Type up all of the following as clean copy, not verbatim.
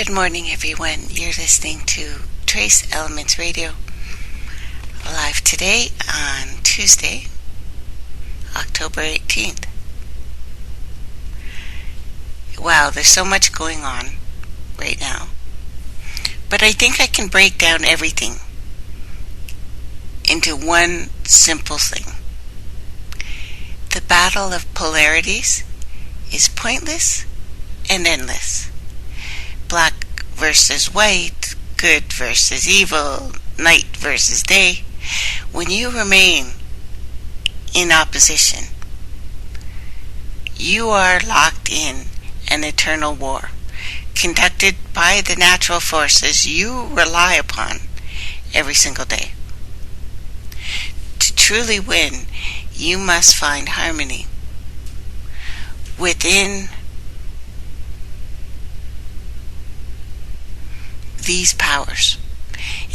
Good morning, everyone. You're listening to Trace Elements Radio, live today on Tuesday, October 18th. Wow, there's so much going on right now. But I think I can break down everything into one simple thing. The battle of polarities is pointless and endless. Black versus white, good versus evil, night versus day. When you remain in opposition, you are locked in an eternal war, conducted by the natural forces you rely upon every single day. To truly win, you must find harmony within these powers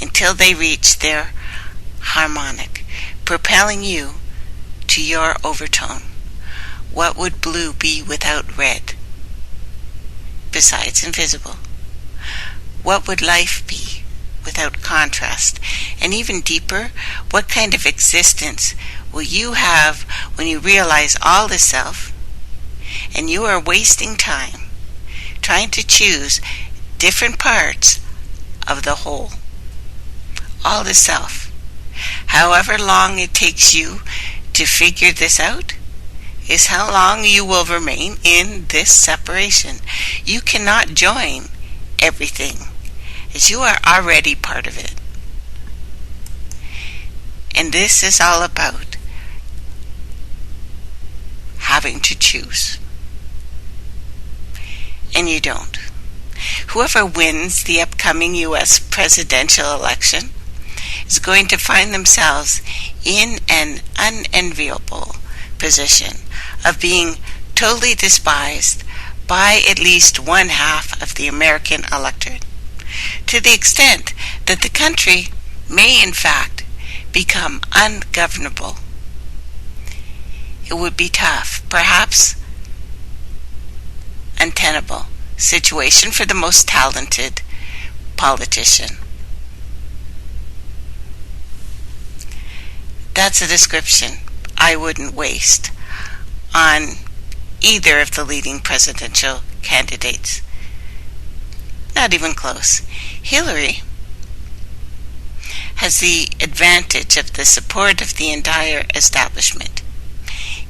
until they reach their harmonic, propelling you to your overtone. What would blue be without red, besides invisible? What would life be without contrast? And even deeper, what kind of existence will you have when you realize all is self, and you are wasting time trying to choose different parts of the whole? All is self. However long it takes you to figure this out is how long you will remain in this separation. You cannot join everything, as you are already part of it. And this is all about having to choose. And you don't. Whoever wins the upcoming U.S. presidential election is going to find themselves in an unenviable position of being totally despised by at least one half of the American electorate, to the extent that the country may in fact become ungovernable. It would be tough, perhaps untenable situation for the most talented politician. That's a description I wouldn't waste on either of the leading presidential candidates. Not even close. Hillary has the advantage of the support of the entire establishment,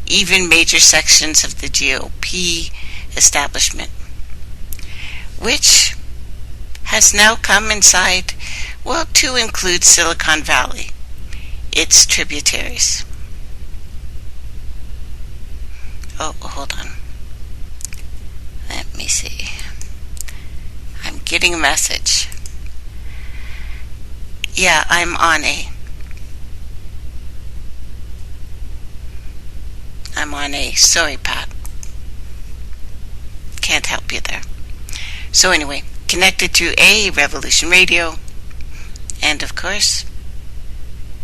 even major sections of the GOP establishment, which has now come inside, to include Silicon Valley, its tributaries. Oh, hold on. Let me see. I'm getting a message. Yeah, I'm on a. Sorry, Pat. Can't help you there. So anyway, connected to A Revolution Radio, and of course,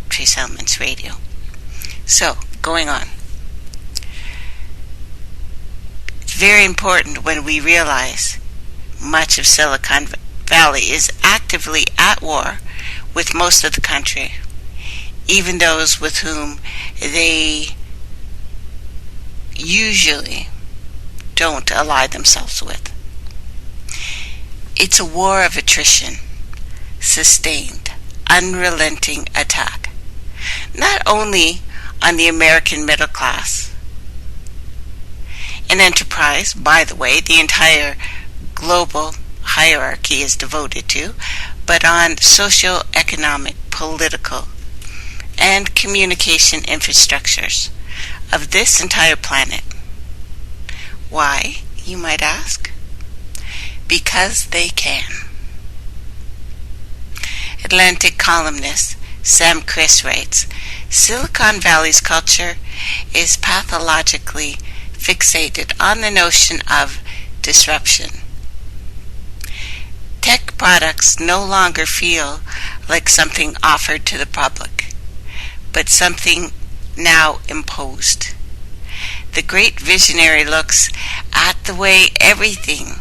Trace Elements Radio. So, going on. It's very important when we realize much of Silicon Valley is actively at war with most of the country, even those with whom they usually don't ally themselves with. It's a war of attrition, sustained, unrelenting attack, not only on the American middle class, an enterprise, by the way, the entire global hierarchy is devoted to, but on socio-economic, political, and communication infrastructures of this entire planet. Why, you might ask? Because they can. Atlantic columnist Sam Chris writes, Silicon Valley's culture is pathologically fixated on the notion of disruption. Tech products no longer feel like something offered to the public, but something now imposed. The great visionary looks at the way everything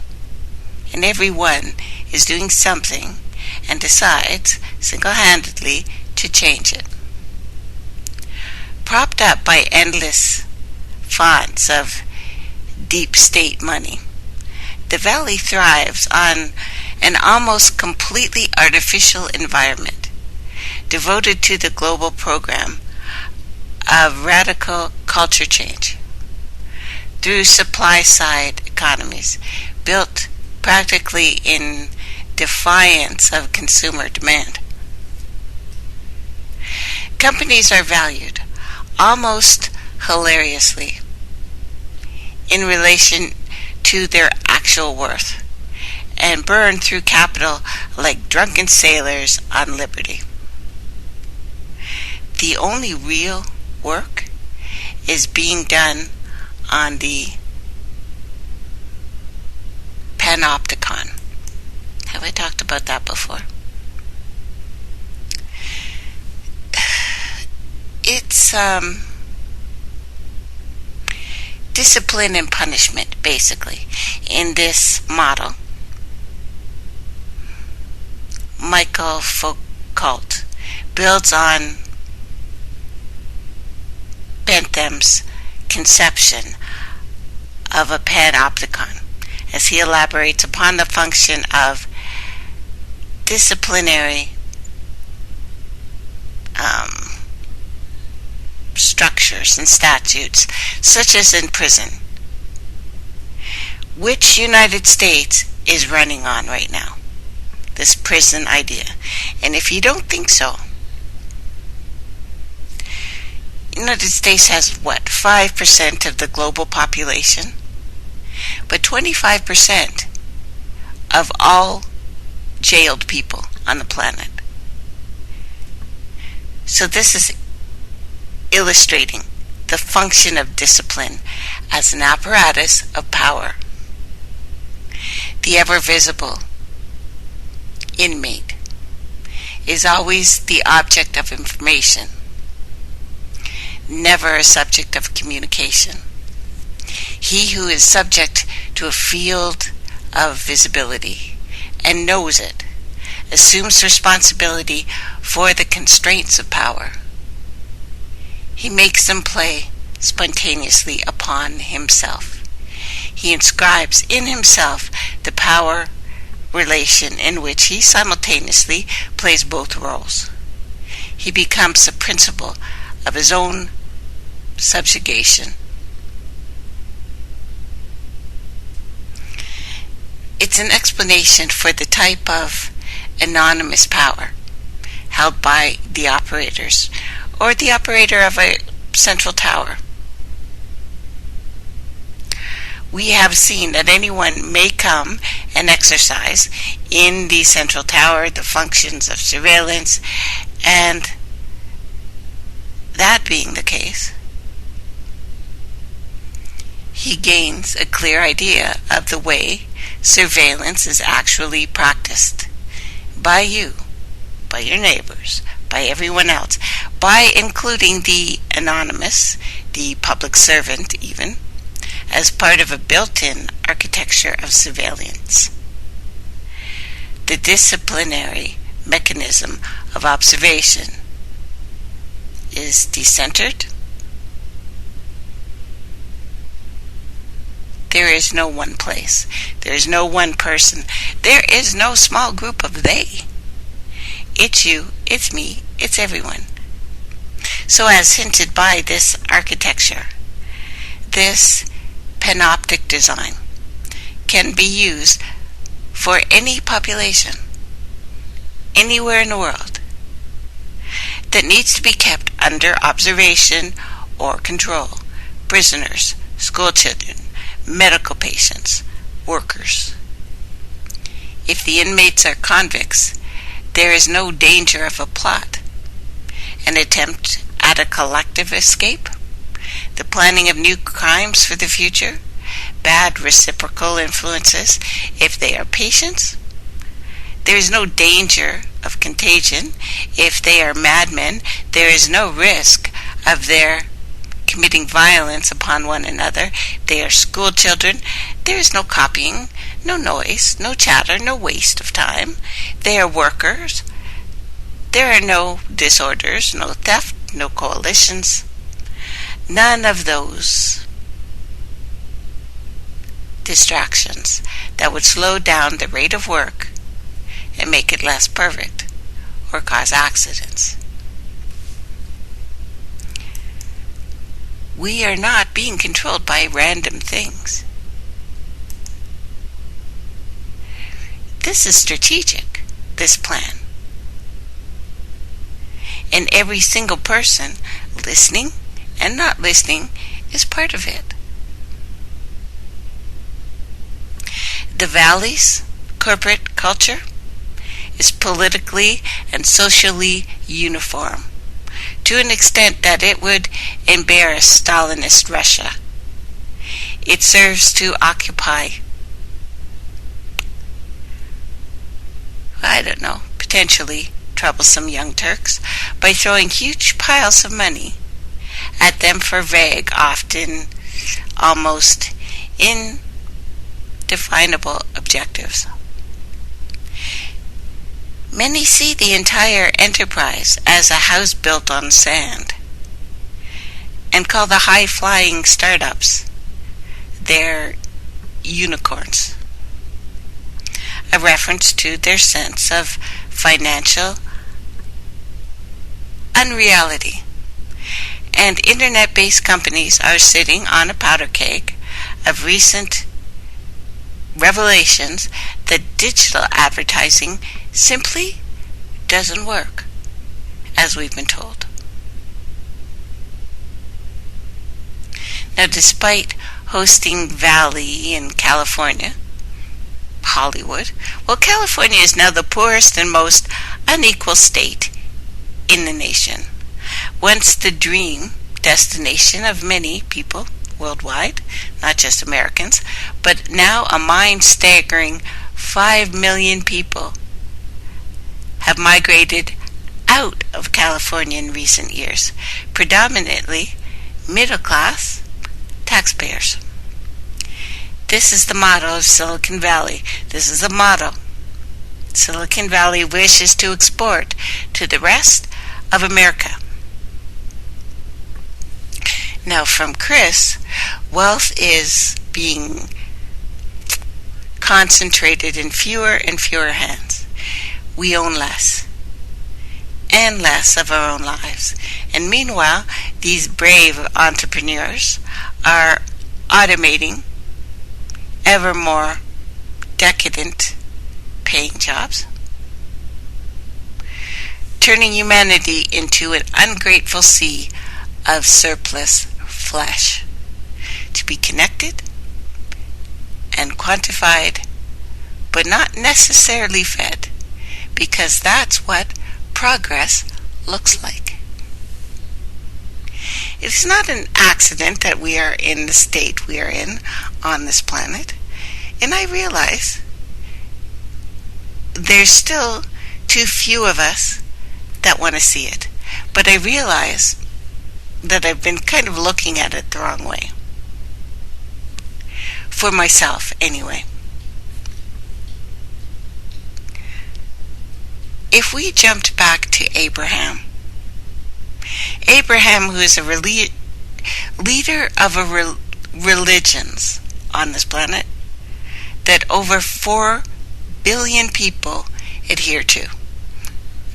and every one is doing something and decides single-handedly to change it. Propped up by endless fonts of deep state money, the Valley thrives on an almost completely artificial environment devoted to the global program of radical culture change through supply-side economies built practically in defiance of consumer demand. Companies are valued almost hilariously in relation to their actual worth and burn through capital like drunken sailors on liberty. The only real work is being done on the panopticon. Have I talked about that before? It's discipline and punishment, basically, in this model. Michael Foucault builds on Bentham's conception of a panopticon as he elaborates upon the function of disciplinary structures and statutes, such as in prison, which United States is running on right now, this prison idea. And if you don't think so, United States has, 5% of the global population, but 25% of all jailed people on the planet. So this is illustrating the function of discipline as an apparatus of power. The ever-visible inmate is always the object of information, never a subject of communication. He who is subject to a field of visibility and knows it assumes responsibility for the constraints of power. He makes them play spontaneously upon himself. He inscribes in himself the power relation in which he simultaneously plays both roles. He becomes the principle of his own subjugation. It's an explanation for the type of anonymous power held by the operators, or the operator of a central tower. We have seen that anyone may come and exercise in the central tower the functions of surveillance, and that being the case, he gains a clear idea of the way surveillance is actually practiced by you, by your neighbors, by everyone else, by including the anonymous, the public servant even, as part of a built-in architecture of surveillance. The disciplinary mechanism of observation is decentered. There is no one place. There is no one person. There is no small group of they. It's you, it's me, it's everyone. So as hinted by this architecture, this panoptic design can be used for any population, anywhere in the world, that needs to be kept under observation or control. Prisoners, school children, medical patients, workers. If the inmates are convicts, there is no danger of a plot, an attempt at a collective escape, the planning of new crimes for the future, bad reciprocal influences if they are patients. There is no danger of contagion. If they are madmen, there is no risk of their committing violence upon one another. They are school children. There is no copying, No noise, no chatter, no waste of time. They are workers. There are no disorders, no theft, no coalitions. None of those distractions that would slow down the rate of work and make it less perfect or cause accidents. We are not being controlled by random things. This is strategic, this plan. And every single person listening and not listening is part of it. The Valley's corporate culture is politically and socially uniform, to an extent that it would embarrass Stalinist Russia. It serves to occupy, potentially troublesome young Turks by throwing huge piles of money at them for vague, often almost indefinable objectives. Many see the entire enterprise as a house built on sand and call the high-flying startups their unicorns, a reference to their sense of financial unreality. And internet-based companies are sitting on a powder keg of recent revelations that digital advertising simply doesn't work, as we've been told. Now, despite hosting Valley in California, Hollywood, California is now the poorest and most unequal state in the nation. Once the dream destination of many people worldwide, not just Americans, but now a mind-staggering 5 million people have migrated out of California in recent years, predominantly middle-class taxpayers. This is the motto of Silicon Valley. This is the motto Silicon Valley wishes to export to the rest of America. Now, from Chris, wealth is being concentrated in fewer and fewer hands. We own less and less of our own lives. And meanwhile, these brave entrepreneurs are automating ever more decadent paying jobs, turning humanity into an ungrateful sea of surplus flesh, to be connected and quantified, but not necessarily fed, because that's what progress looks like. It is not an accident that we are in the state we are in on this planet, and I realize there's still too few of us that want to see it, but I realize that I've been kind of looking at it the wrong way. For myself, anyway. If we jumped back to Abraham, who is a leader of religions on this planet that over 4 billion people adhere to.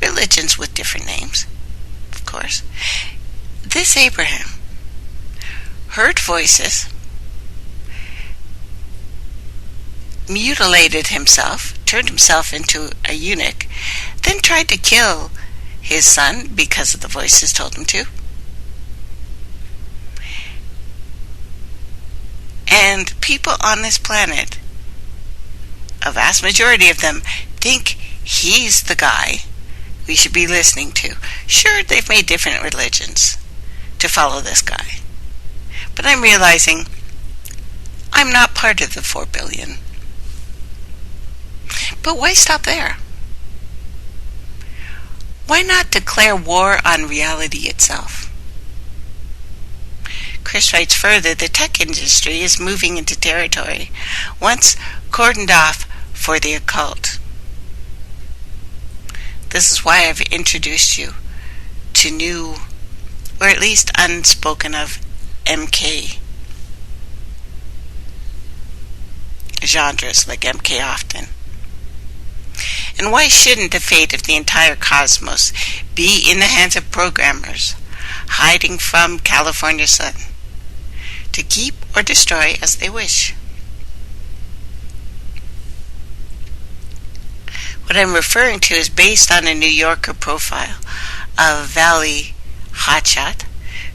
Religions with different names, of course. This Abraham heard voices, mutilated himself, turned himself into a eunuch, then tried to kill his son because of the voices told him to. And people on this planet, a vast majority of them, think he's the guy we should be listening to. Sure, they've made different religions to follow this guy. But I'm realizing I'm not part of the 4 billion. But why stop there? Why not declare war on reality itself? Chris writes further, the tech industry is moving into territory once cordoned off for the occult. This is why I've introduced you to new, or at least unspoken of, MK genres like MK Often. And why shouldn't the fate of the entire cosmos be in the hands of programmers hiding from California sun to keep or destroy as they wish? What I'm referring to is based on a New Yorker profile of Valley Hotshot,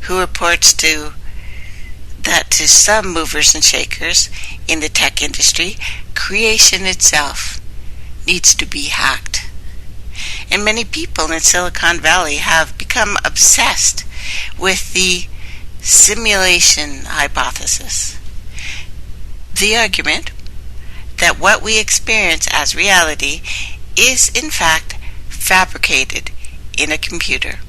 who reports that to some movers and shakers in the tech industry, creation itself needs to be hacked. And many people in Silicon Valley have become obsessed with the simulation hypothesis. The argument that what we experience as reality is in fact fabricated in a computer.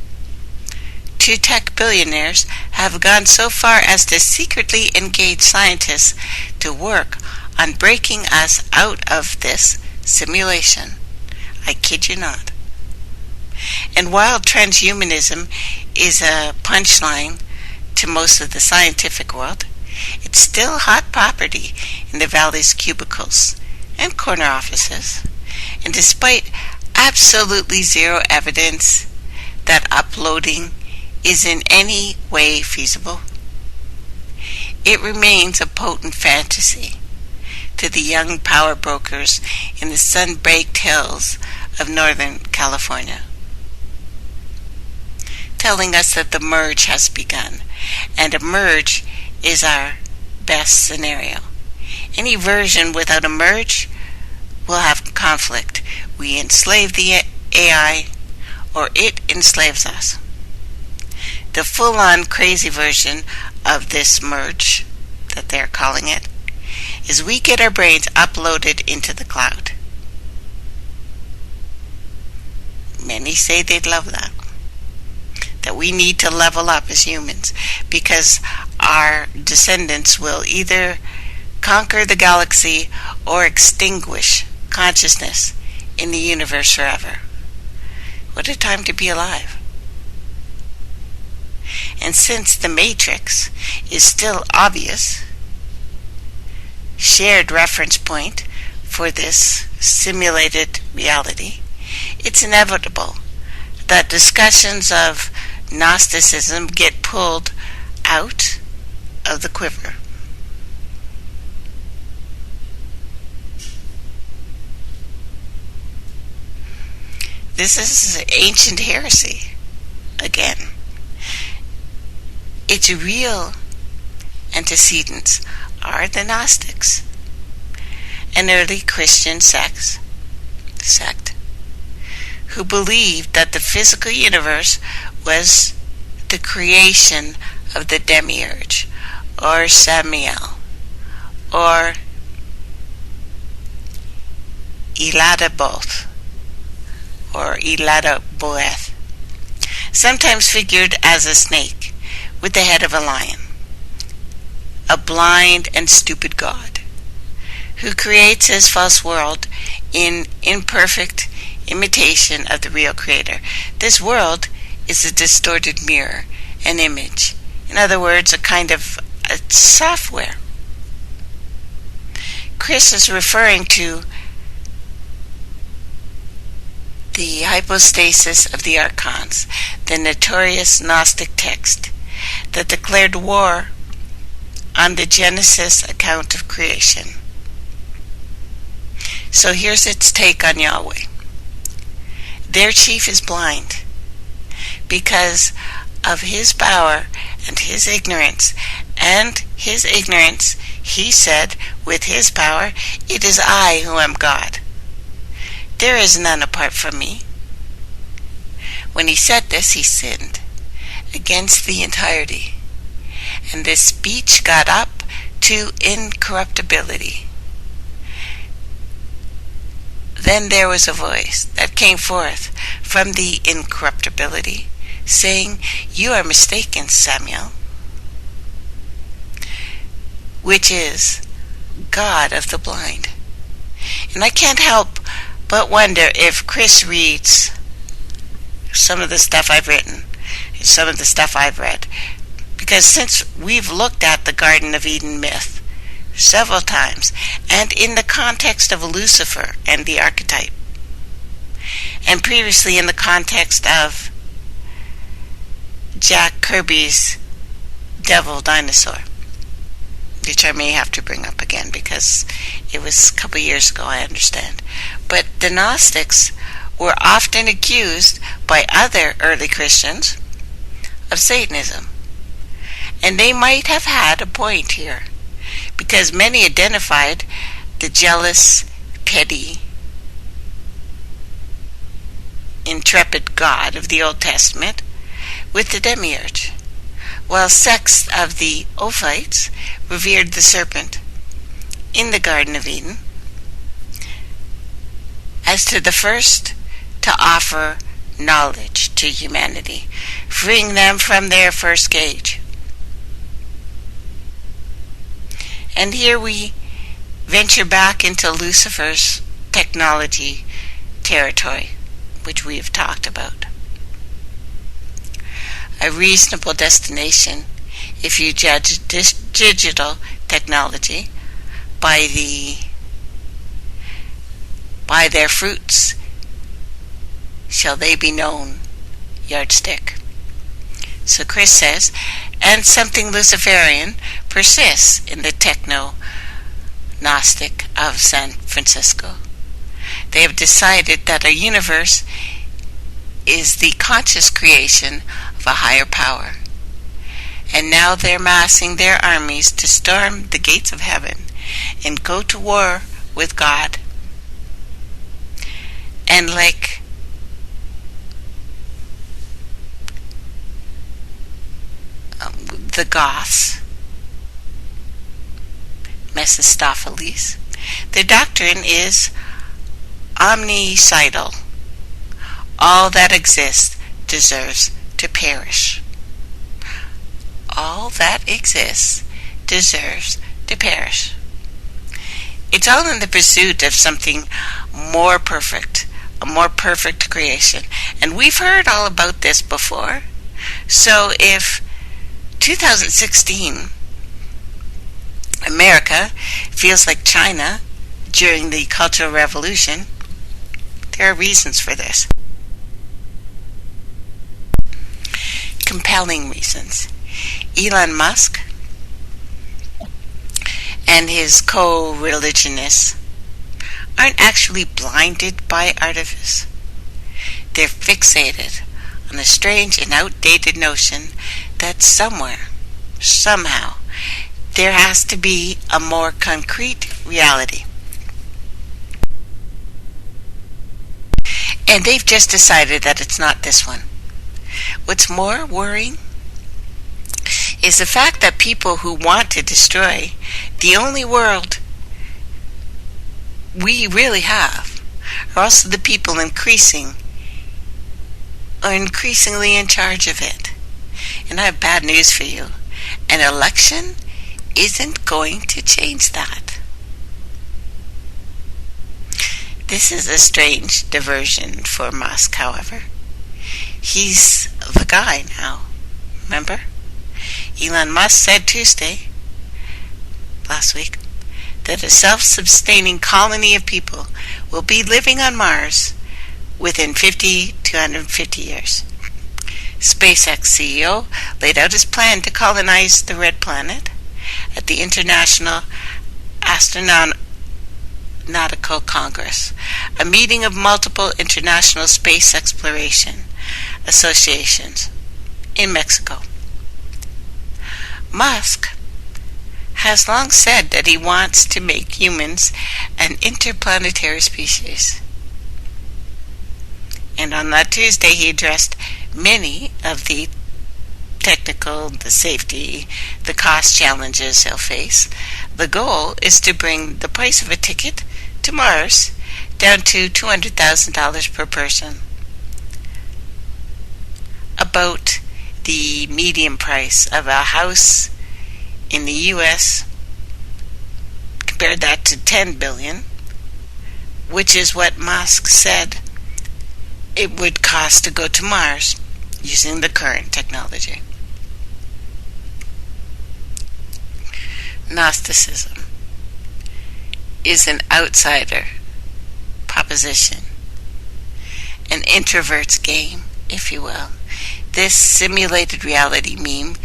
Two tech billionaires have gone so far as to secretly engage scientists to work on breaking us out of this simulation. I kid you not. And while transhumanism is a punchline to most of the scientific world, it's still hot property in the Valley's cubicles and corner offices. And despite absolutely zero evidence that uploading is in any way feasible, it remains a potent fantasy to the young power brokers in the sun-baked hills of Northern California, telling us that the merge has begun, and a merge is our best scenario. Any version without a merge will have conflict. We enslave the AI, or it enslaves us. The full-on crazy version of this merge, that they're calling it, is we get our brains uploaded into the cloud. Many say they'd love that. That we need to level up as humans because our descendants will either conquer the galaxy or extinguish consciousness in the universe forever. What a time to be alive. And since the Matrix is still obvious, shared reference point for this simulated reality, it's inevitable that discussions of Gnosticism get pulled out of the quiver. This is ancient heresy again. Its real antecedents are the Gnostics, an early Christian sect who believed that the physical universe was the creation of the demiurge, or Samael, or Eladaboth, or Eladaboeth, sometimes figured as a snake with the head of a lion, a blind and stupid god who creates his false world in imperfect imitation of the real creator. This world is a distorted mirror, an image. In other words, a kind of a software. Chris is referring to the hypostasis of the archons, the notorious Gnostic text that declared war on the Genesis account of creation. So here's its take on Yahweh. Their chief is blind because of his power and his ignorance. And his ignorance, he said, with his power, it is I who am God. There is none apart from me. When he said this, he sinned against the entirety. And this speech got up to incorruptibility. Then there was a voice that came forth from the incorruptibility, saying, "You are mistaken, Samuel. which is God of the blind. And I can't help but wonder if Chris reads some of the stuff I've written, some of the stuff I've read, because since we've looked at the Garden of Eden myth several times, and in the context of Lucifer and the archetype, and previously in the context of Jack Kirby's Devil Dinosaur, which I may have to bring up again because it was a couple years ago, I understand. But the Gnostics were often accused by other early Christians of Satanism. And they might have had a point here, because many identified the jealous, petty, intrepid God of the Old Testament with the demiurge, while sects of the Ophites revered the serpent in the Garden of Eden as to the first to offer knowledge to humanity, freeing them from their first cage. And here we venture back into Lucifer's technology territory, which we have talked about. A reasonable destination, if you judge digital technology by their fruits shall they be known yardstick. So Chris says, and something Luciferian persists in the techno-Gnostic of San Francisco. They have decided that our universe is the conscious creation of a higher power. And now they're massing their armies to storm the gates of heaven and go to war with God. And like the Goths, Mephistopheles, their doctrine is omnicidal. All that exists deserves to perish. All that exists deserves to perish. It's all in the pursuit of something more perfect, a more perfect creation. And we've heard all about this before. So if 2016 America feels like China during the Cultural Revolution, there are reasons for this. Compelling reasons. Elon Musk and his co-religionists aren't actually blinded by artifice. They're fixated on the strange and outdated notion that somewhere, somehow, there has to be a more concrete reality. And they've just decided that it's not this one. What's more worrying is the fact that people who want to destroy the only world we really have are also the people increasingly in charge of it. And I have bad news for you. An election isn't going to change that. This is a strange diversion for Musk, however. He's the guy now. Remember? Elon Musk said Tuesday, last week, that a self-sustaining colony of people will be living on Mars within 50 to 150 years. SpaceX CEO laid out his plan to colonize the Red Planet at the International Astronautical Congress, a meeting of multiple international space exploration associations in Mexico. Musk has long said that he wants to make humans an interplanetary species. And on that Tuesday, he addressed many of the technical, the safety, the cost challenges he'll face. The goal is to bring the price of a ticket to Mars down to $200,000 per person. About the median price of a house in the U.S. Compare that to 10 billion, which is what Musk said it would cost to go to Mars using the current technology. Gnosticism is an outsider proposition, an introvert's game, if you will. This simulated reality meme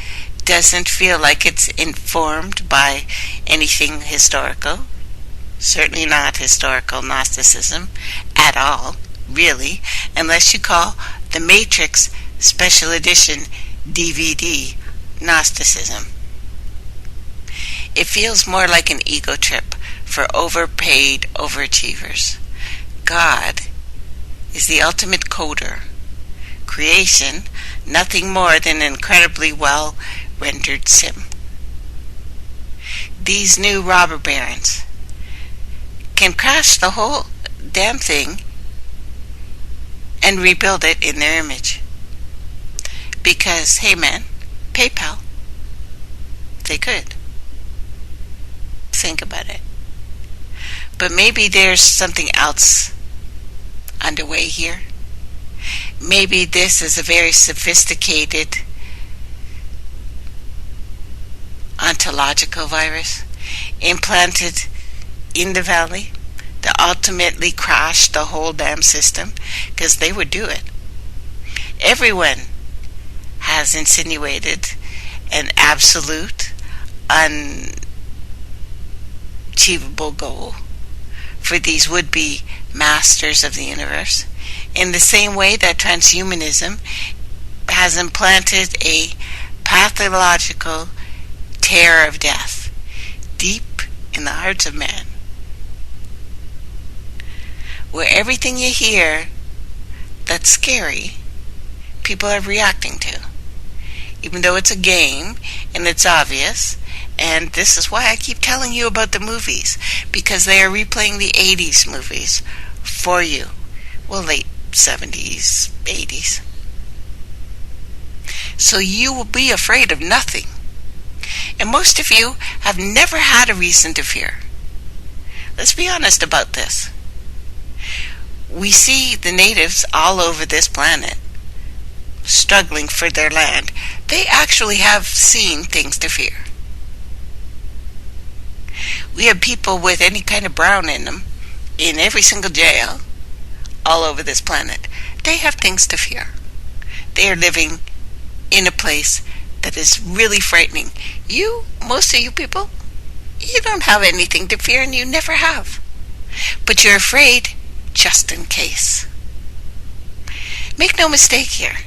doesn't feel like it's informed by anything historical. Certainly not historical Gnosticism at all, really, unless you call the Matrix Special Edition DVD Gnosticism. It feels more like an ego trip for overpaid overachievers. God is the ultimate coder. Creation, nothing more than an incredibly well rendered sim. These new robber barons can crash the whole damn thing and rebuild it in their image. Because, hey man, PayPal, they could. Think about it. But maybe there's something else underway here. Maybe this is a very sophisticated ontological virus implanted in the valley that ultimately crashed the whole damn system, because they would do it. Everyone has insinuated an absolute, unachievable goal for these would-be masters of the universe, in the same way that transhumanism has implanted a pathological terror of death deep in the hearts of man, where everything you hear that's scary, people are reacting to, even though it's a game and it's obvious. And this is why I keep telling you about the movies, because they are replaying the 80s movies for you. Well, late 70s, 80s. So you will be afraid of nothing. And most of you have never had a reason to fear. Let's be honest about this. We see the natives all over this planet struggling for their land. They actually have seen things to fear. We have people with any kind of brown in them in every single jail all over this planet. They have things to fear. They are living in a place that is really frightening. You, most of you people, you don't have anything to fear, and you never have. But you're afraid just in case. Make no mistake here.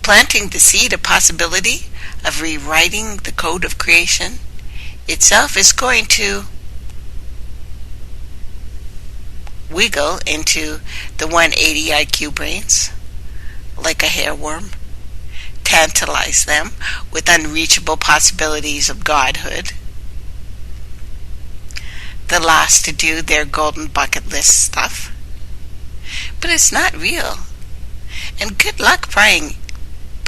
Planting the seed of possibility of rewriting the code of creation itself is going to wiggle into the 180 IQ brains like a hairworm, tantalize them with unreachable possibilities of godhood, the last to do their golden bucket list stuff. But it's not real. And good luck prying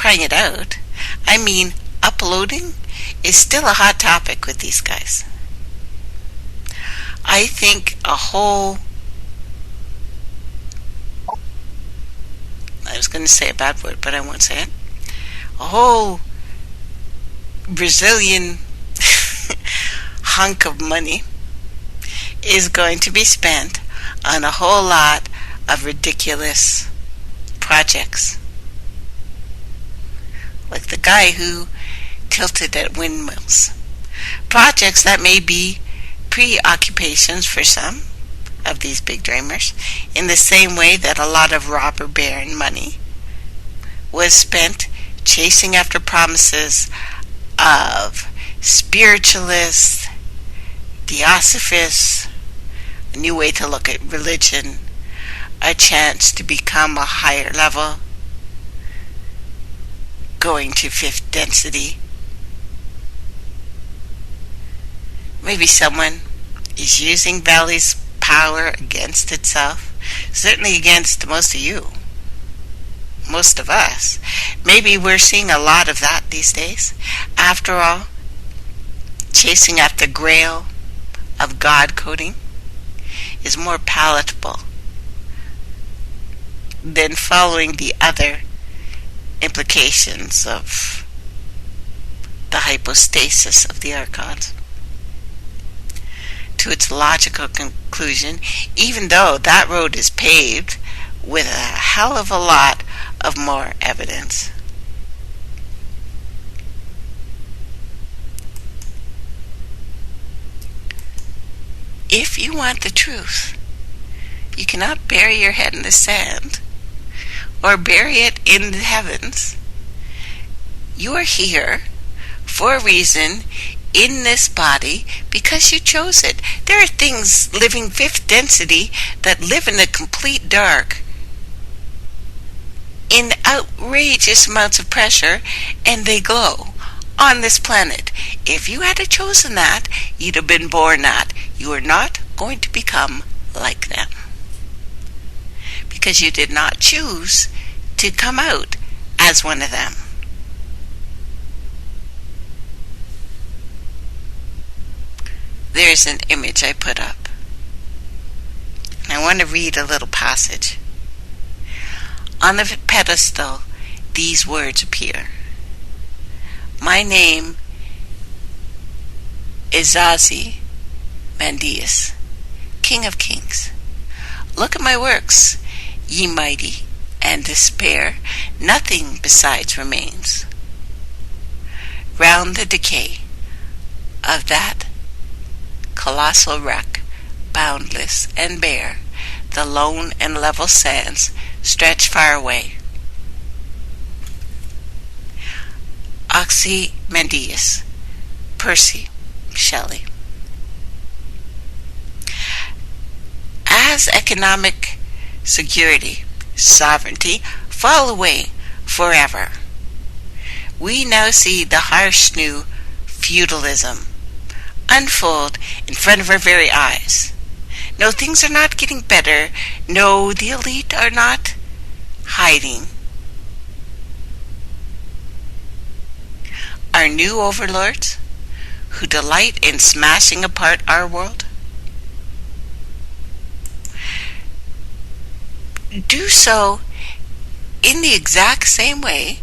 it out. I mean, uploading is still a hot topic with these guys. I think I was going to say a bad word, but I won't say it. A whole Brazilian hunk of money is going to be spent on a whole lot of ridiculous projects. Like the guy who tilted at windmills. Projects that may be preoccupations for some of these big dreamers, in the same way that a lot of robber baron money was spent chasing after promises of spiritualists, theosophists, a new way to look at religion, a chance to become a higher level, going to fifth density. Maybe someone is using Valley's power against itself, certainly against most of you, most of us. Maybe we're seeing a lot of that these days. After all, chasing after Grail, of God coding is more palatable than following the other implications of the hypostasis of the archons to its logical conclusion, even though that road is paved with a hell of a lot of more evidence. If you want the truth, you cannot bury your head in the sand or bury it in the heavens. You are here for a reason in this body because you chose it. There are things living fifth density that live in the complete dark in outrageous amounts of pressure, and they glow on this planet. If you had chosen that, you'd have been born that. You are not going to become like them because you did not choose to come out as one of them. There's an image I put up, and I want to read a little passage. On the pedestal, these words appear. My name is Ozymandias, King of Kings. Look at my works, ye mighty, and despair. Nothing besides remains. Round the decay of that colossal wreck, boundless and bare, the lone and level sands stretch far away. Ozymandias, Percy Shelley. As economic security, sovereignty fall away forever, we now see the harsh new feudalism unfold in front of our very eyes. No, things are not getting better. No, the elite are not hiding. Our new overlords, who delight in smashing apart our world, do so in the exact same way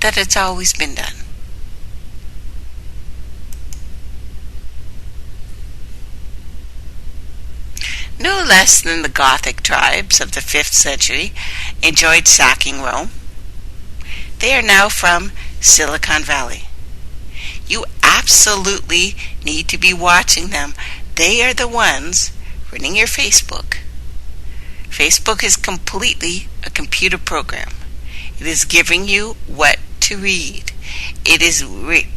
that it's always been done. No less than the Gothic tribes of the 5th century enjoyed sacking Rome. They are now from Silicon Valley. You absolutely need to be watching them. They are the ones running your Facebook. Facebook is completely a computer program. It is giving you what to read. It is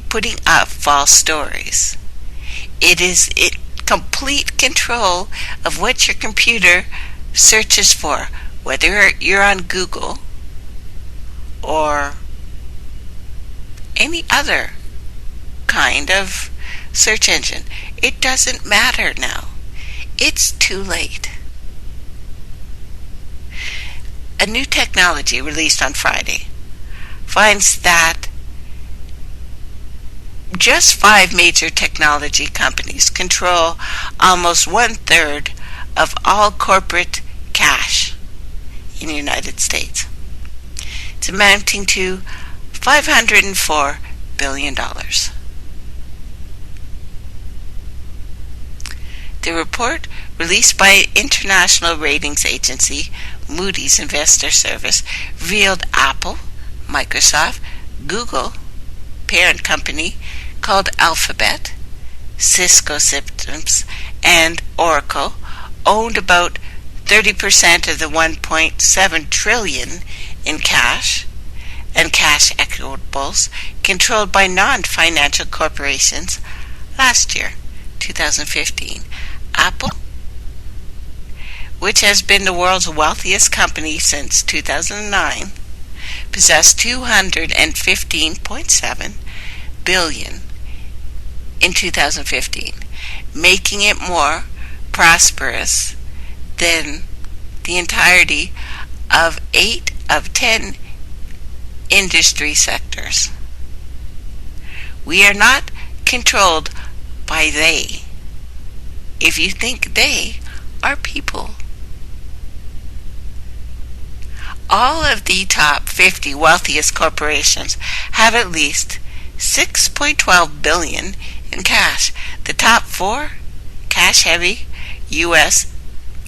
putting up false stories. It is complete control of what your computer searches for, whether you're on Google or any other kind of search engine. It doesn't matter now. It's too late. A new technology released on Friday finds that just 5 major technology companies control almost 1/3 of all corporate cash in the United States. It's amounting to $504 billion. The report, released by international ratings agency Moody's Investor Service, revealed Apple, Microsoft, Google, parent company called Alphabet, Cisco Systems, and Oracle owned about 30% of the $1.7 trillion in cash and cash equivalents controlled by non-financial corporations last year, 2015. Apple, which has been the world's wealthiest company since 2009, possessed $215.7 billion in 2015, making it more prosperous than the entirety of 8 of 10 industry sectors. We are not controlled by they. if you think they are people. All of the top 50 wealthiest corporations have at least $6.12 billion in cash. The top 4 cash-heavy U.S.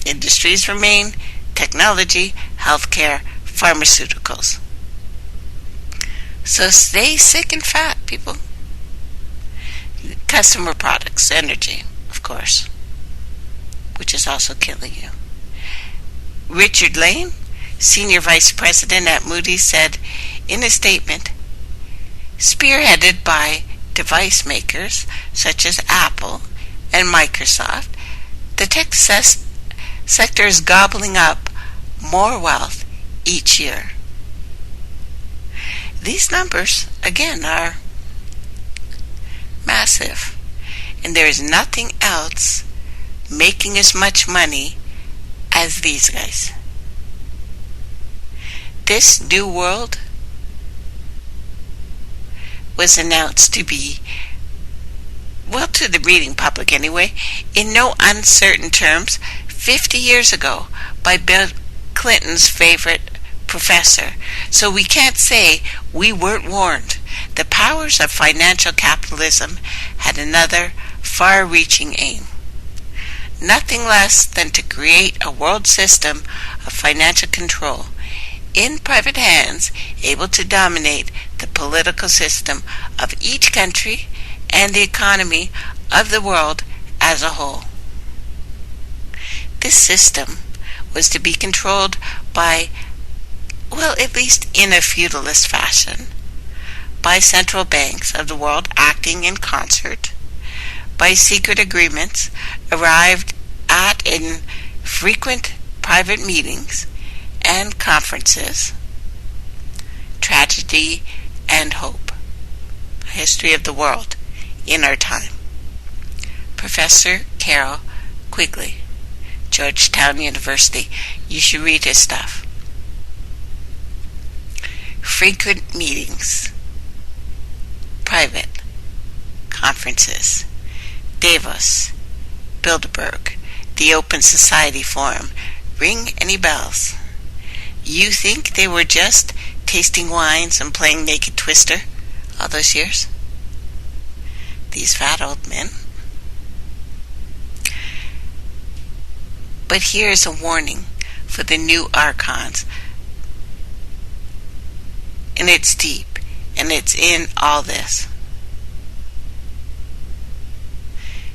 industries remain technology, healthcare, pharmaceuticals. So stay sick and fat, people. Customer products, energy, of course, which is also killing you. Richard Lane, Senior Vice President at Moody's, said in a statement, spearheaded by device makers such as Apple and Microsoft, the tech sector is gobbling up more wealth each year. These numbers, again, are massive, and there is nothing else making as much money as these guys. This new world was announced to be, well, to the reading public anyway, in no uncertain terms, 50 years ago by Bill Clinton's favorite professor. So we can't say we weren't warned. The powers of financial capitalism had another far-reaching aim. Nothing less than to create a world system of financial control in private hands, able to dominate the political system of each country and the economy of the world as a whole. This system was to be controlled by, well, at least in a feudalist fashion, by central banks of the world acting in concert, by secret agreements arrived at in frequent private meetings and conferences. Tragedy and hope. A history of the world in our time. Professor Carroll Quigley, Georgetown University. You should read his stuff. Frequent meetings. Private conferences. Davos, Bilderberg, the Open Society Forum. Ring any bells? You think they were just tasting wines and playing Naked Twister all those years? These fat old men. But here's a warning for the new archons. And it's deep, and it's in all this.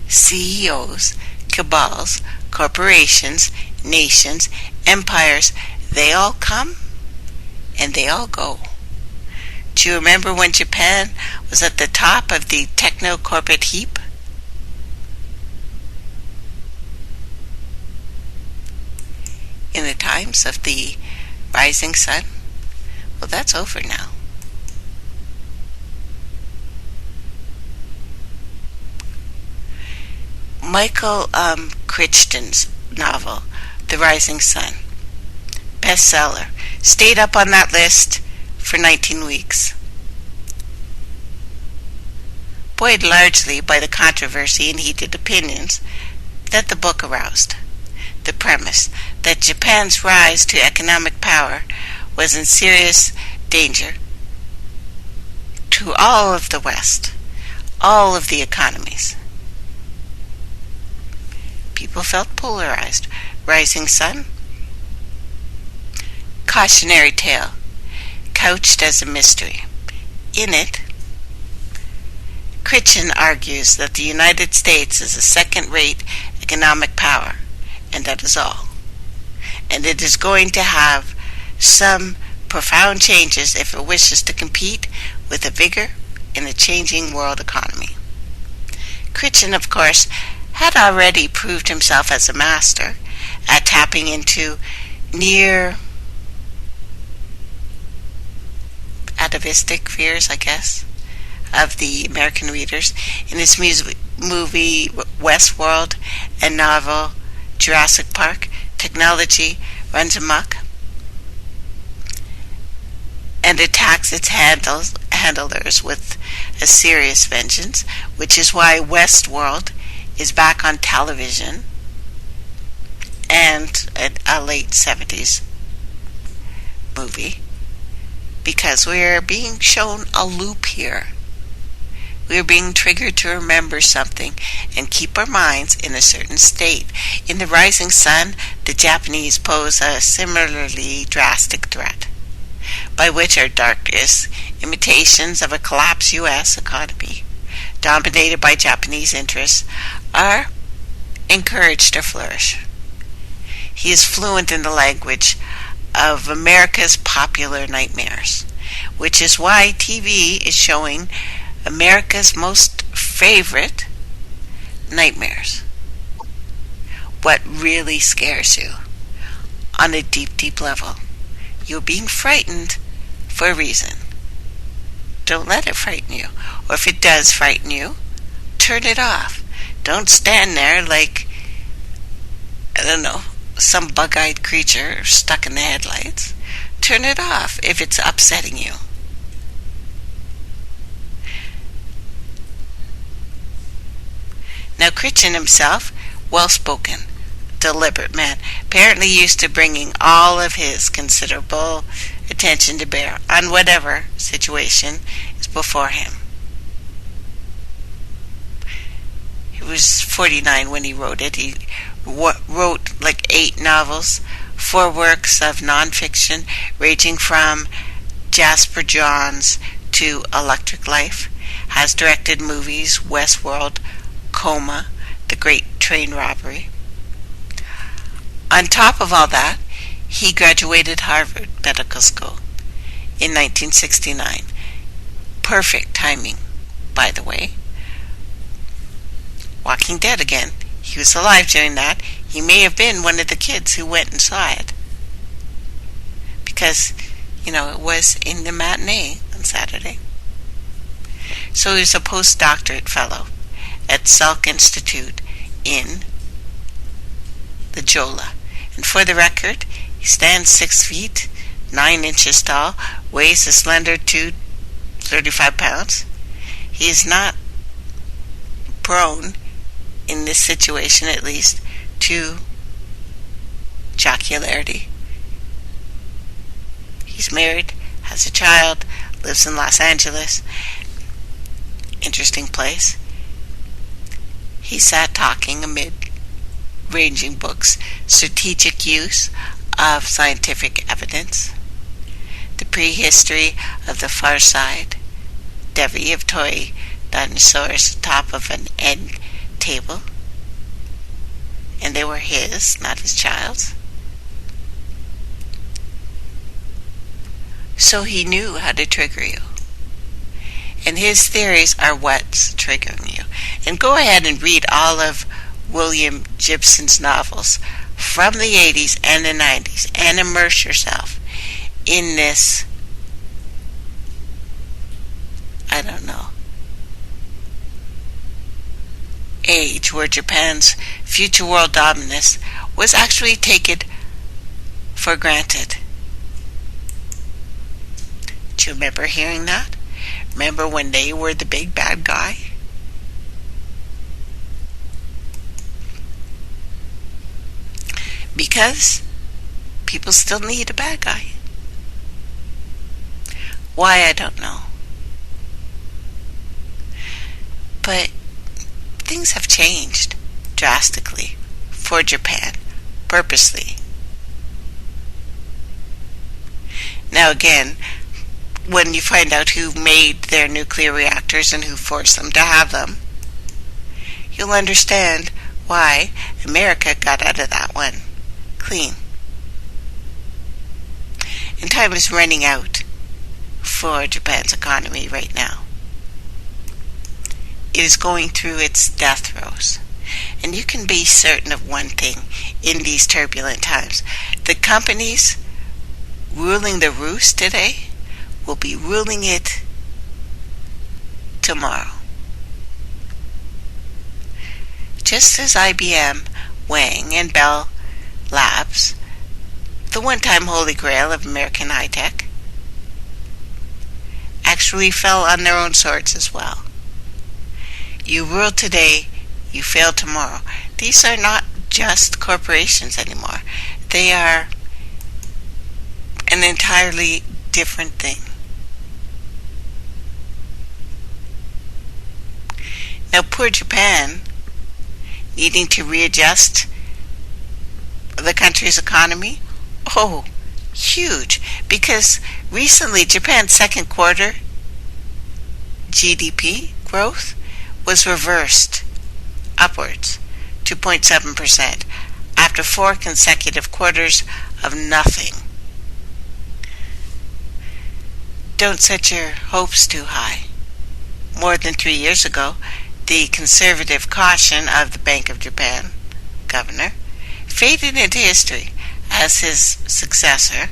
CEOs, cabals, corporations, nations, empires, they all come and they all go. Do you remember when Japan was at the top of the techno-corporate heap? In the times of the rising sun? Well, that's over now. Michael Crichton's novel, The Rising Sun, bestseller, stayed up on that list for 19 weeks. Buoyed largely by the controversy and heated opinions that the book aroused. The premise that Japan's rise to economic power was in serious danger to all of the West, all of the economies. People felt polarized. Rising Sun, cautionary tale, couched as a mystery. In it, Crichton argues that the United States is a second-rate economic power, and that is all. And it is going to have some profound changes if it wishes to compete with a vigor in a changing world economy. Crichton, of course, had already proved himself as a master at tapping into near atavistic fears, I guess, of the American readers in his movie Westworld and novel Jurassic Park. Technology runs amok and attacks its handlers with a serious vengeance, which is why Westworld is back on television, and a late 70s movie, because we're being shown a loop here. We are being triggered to remember something and keep our minds in a certain state. In The Rising Sun, the Japanese pose a similarly drastic threat, by which our darkest imitations of a collapsed U.S. economy, dominated by Japanese interests, are encouraged to flourish. He is fluent in the language of America's popular nightmares, which is why TV is showing America's most favorite nightmares. What really scares you on a deep, deep level. You're being frightened for a reason. Don't let it frighten you. Or if it does frighten you, turn it off. Don't stand there like, I don't know, some bug-eyed creature stuck in the headlights. Turn it off if it's upsetting you. Now, Critchin himself, well-spoken, deliberate man, apparently used to bringing all of his considerable attention to bear on whatever situation is before him. He was 49 when he wrote it. He wrote like 8 novels, 4 works of nonfiction, ranging from Jasper Johns to Electric Life, has directed movies, Westworld, Coma, The Great Train Robbery. On top of all that, he graduated Harvard Medical School in 1969. Perfect timing, by the way. Walking Dead again. He was alive during that. He may have been one of the kids who went and saw it, because, it was in the matinee on Saturday. So he was a postdoctorate fellow at Salk Institute in the Jola. And for the record, he stands 6 feet, 9 inches tall, weighs a slender 35 pounds. He is not prone, in this situation at least, to jocularity. He's married, has a child, lives in Los Angeles. Interesting place. He sat talking amid ranging books, strategic use of scientific evidence, the prehistory of the far side, Devi of toy dinosaurs atop of an end table, and they were his, not his child's. So he knew how to trigger you. And his theories are what's triggering you. And go ahead and read all of William Gibson's novels from the 80s and the 90s and immerse yourself in this, age where Japan's future world dominance was actually taken for granted. Do you remember hearing that? Remember when they were the big bad guy? Because people still need a bad guy. Why, I don't know. But things have changed drastically for Japan, purposely. Now again, when you find out who made their nuclear reactors and who forced them to have them, you'll understand why America got out of that one clean. And time is running out for Japan's economy right now. It is going through its death throes. And you can be certain of one thing in these turbulent times. The companies ruling the roost today will be ruling it tomorrow. Just as IBM, Wang, and Bell Labs, the one-time holy grail of American high-tech, actually fell on their own swords as well. You rule today, you fail tomorrow. These are not just corporations anymore. They are an entirely different thing. Now, poor Japan, needing to readjust the country's economy, huge, because recently Japan's second quarter GDP growth was reversed upwards to 0.7% after 4 consecutive quarters of nothing. Don't set your hopes too high. More than 3 years ago, the conservative caution of the Bank of Japan governor faded into history as his successor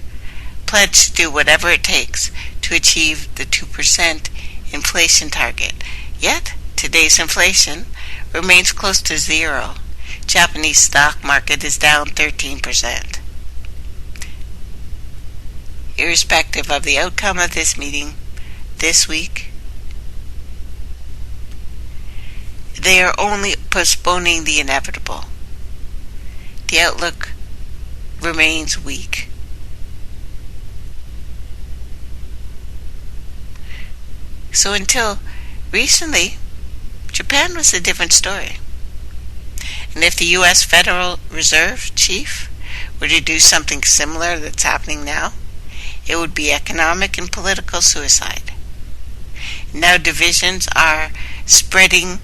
pledged to do whatever it takes to achieve the 2% inflation target. Yet, today's inflation remains close to zero. Japanese stock market is down 13%. Irrespective of the outcome of this meeting this week, they are only postponing the inevitable. The outlook remains weak. So until recently, Japan was a different story. And if the U.S. Federal Reserve Chief were to do something similar that's happening now, it would be economic and political suicide. Now divisions are spreading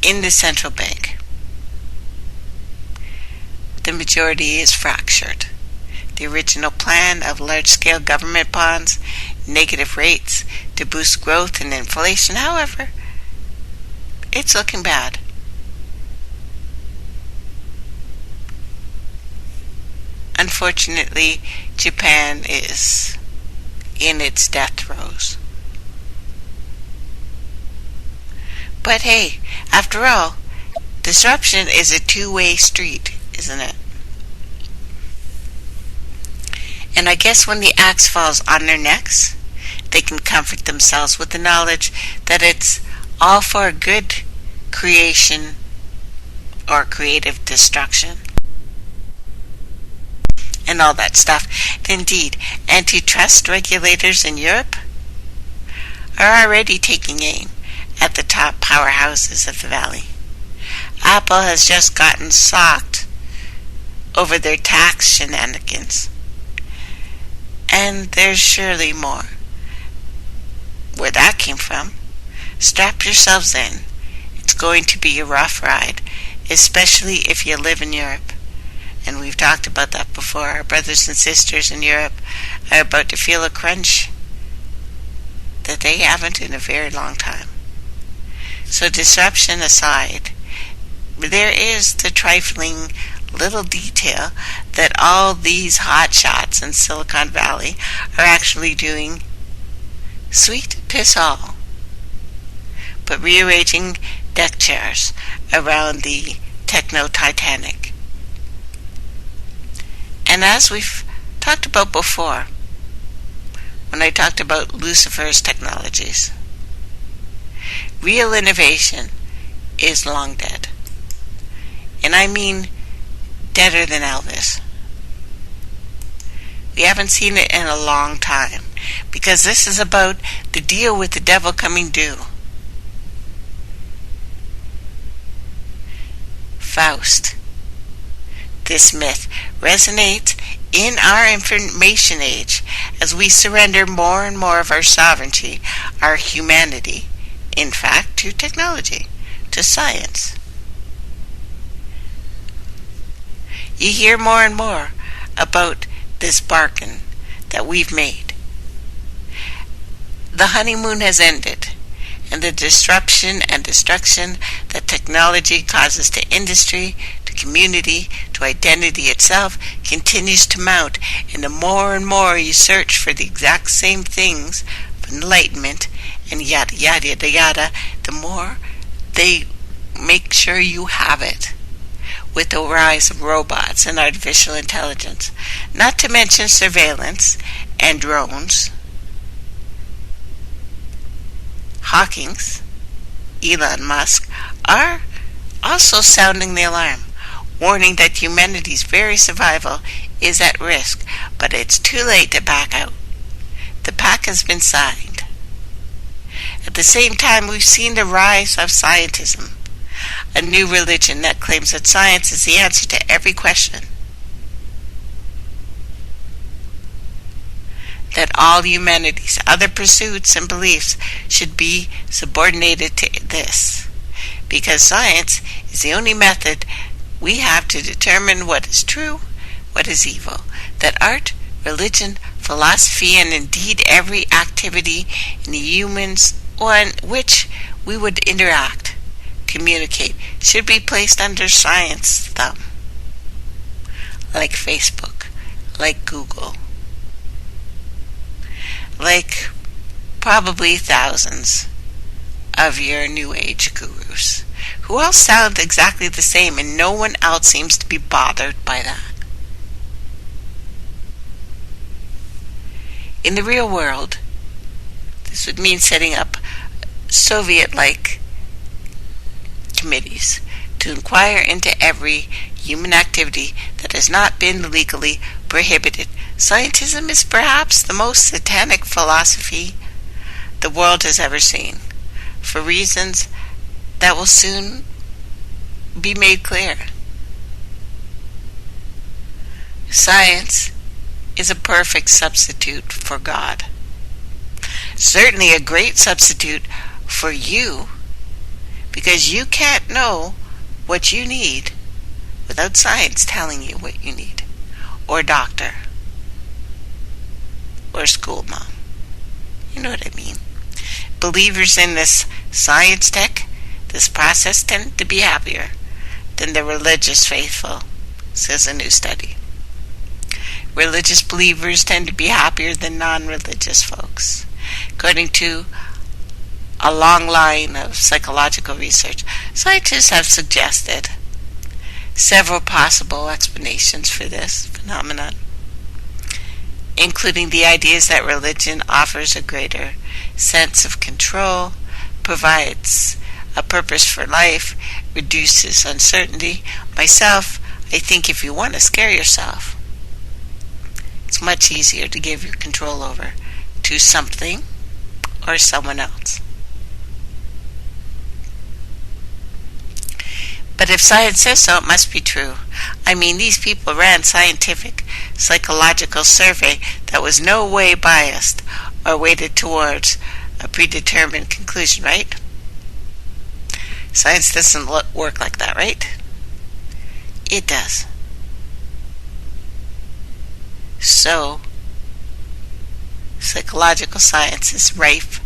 in the central bank. The majority is fractured. The original plan of large-scale government bonds, negative rates to boost growth and inflation, however, it's looking bad. Unfortunately, Japan is in its death throes. But hey, after all, disruption is a two-way street, isn't it? And I guess when the axe falls on their necks, they can comfort themselves with the knowledge that it's all for good creation or creative destruction and all that stuff. Indeed, antitrust regulators in Europe are already taking aim at the top powerhouses of the valley. Apple has just gotten socked over their tax shenanigans. And there's surely more. Where that came from, strap yourselves in. It's going to be a rough ride, especially if you live in Europe. And we've talked about that before. Our brothers and sisters in Europe are about to feel a crunch that they haven't in a very long time. So disruption aside, there is the trifling little detail that all these hotshots in Silicon Valley are actually doing sweet piss all, but rearranging deck chairs around the techno-Titanic. And as we've talked about before, when I talked about Lucifer's technologies, real innovation is long dead. And I mean deader than Elvis. We haven't seen it in a long time, because this is about the deal with the devil coming due. Faust. This myth resonates in our information age as we surrender more and more of our sovereignty, our humanity, in fact, to technology, to science. You hear more and more about this bargain that we've made. The honeymoon has ended, and the disruption and destruction that technology causes to industry, to community, to identity itself continues to mount, and the more and more you search for the exact same things of enlightenment and yada yada yada yada, the more they make sure you have it. With the rise of robots and artificial intelligence, not to mention surveillance and drones, Hawking's, Elon Musk, are also sounding the alarm, warning that humanity's very survival is at risk, but it's too late to back out. The pact has been signed. At the same time, we've seen the rise of scientism, a new religion that claims that science is the answer to every question, that all humanity's other pursuits and beliefs should be subordinated to this, because science is the only method we have to determine what is true, what is evil, that art, religion, philosophy, and indeed every activity in the humans on which we would interact, communicate, should be placed under science's thumb, like Facebook, like Google, like probably thousands of your New Age gurus, who all sound exactly the same, and no one else seems to be bothered by that. In the real world, this would mean setting up Soviet-like committees to inquire into every human activity that has not been legally prohibited. Scientism is perhaps the most satanic philosophy the world has ever seen, for reasons that will soon be made clear. Science is a perfect substitute for God. Certainly a great substitute for you, because you can't know what you need without science telling you what you need, or doctor, or school mom. You know what I mean. Believers in this science tech, this process, tend to be happier than the religious faithful, says a new study. Religious believers tend to be happier than non-religious folks, according to a long line of psychological research. Scientists have suggested several possible explanations for this phenomenon, including the ideas that religion offers a greater sense of control, provides a purpose for life, reduces uncertainty. Myself, I think if you want to scare yourself, it's much easier to give your control over to something or someone else. But if science says so, it must be true. I mean, these people ran scientific, psychological survey that was no way biased or weighted towards a predetermined conclusion, right? Science doesn't work like that, right? It does. So, psychological science is rife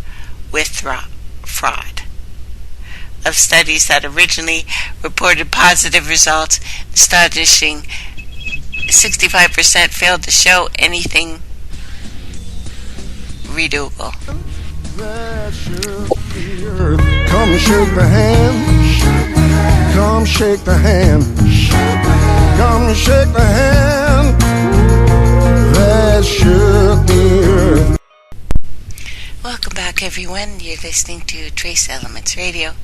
with fraud. Of studies that originally reported positive results, astonishing 65% failed to show anything redoable. Come shake the hand. Come shake the hand. Come shake the hand. That shook the earth. Welcome back, everyone. You're listening to Trace Elements Radio,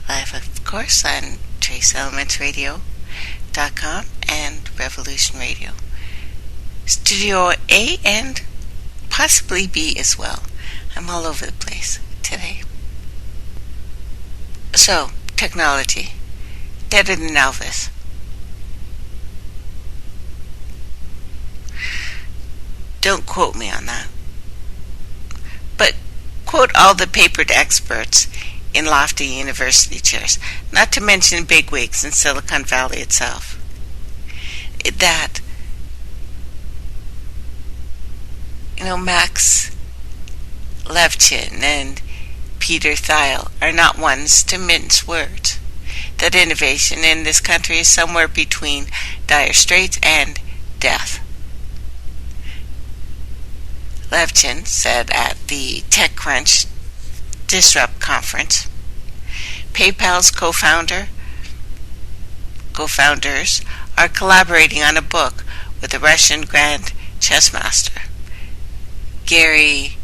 live, of course, on TraceElementsRadio.com and Revolution Radio. Studio A and possibly B as well. I'm all over the place today. So, technology. Deader than Elvis. Don't quote me on that. But quote all the papered experts in lofty university chairs, not to mention bigwigs in Silicon Valley itself. That, Max Levchin and Peter Thiel are not ones to mince words. That innovation in this country is somewhere between dire straits and death. Levchin said at the TechCrunch Disrupt conference, PayPal's co-founders are collaborating on a book with the Russian Grand Chess Master, Garry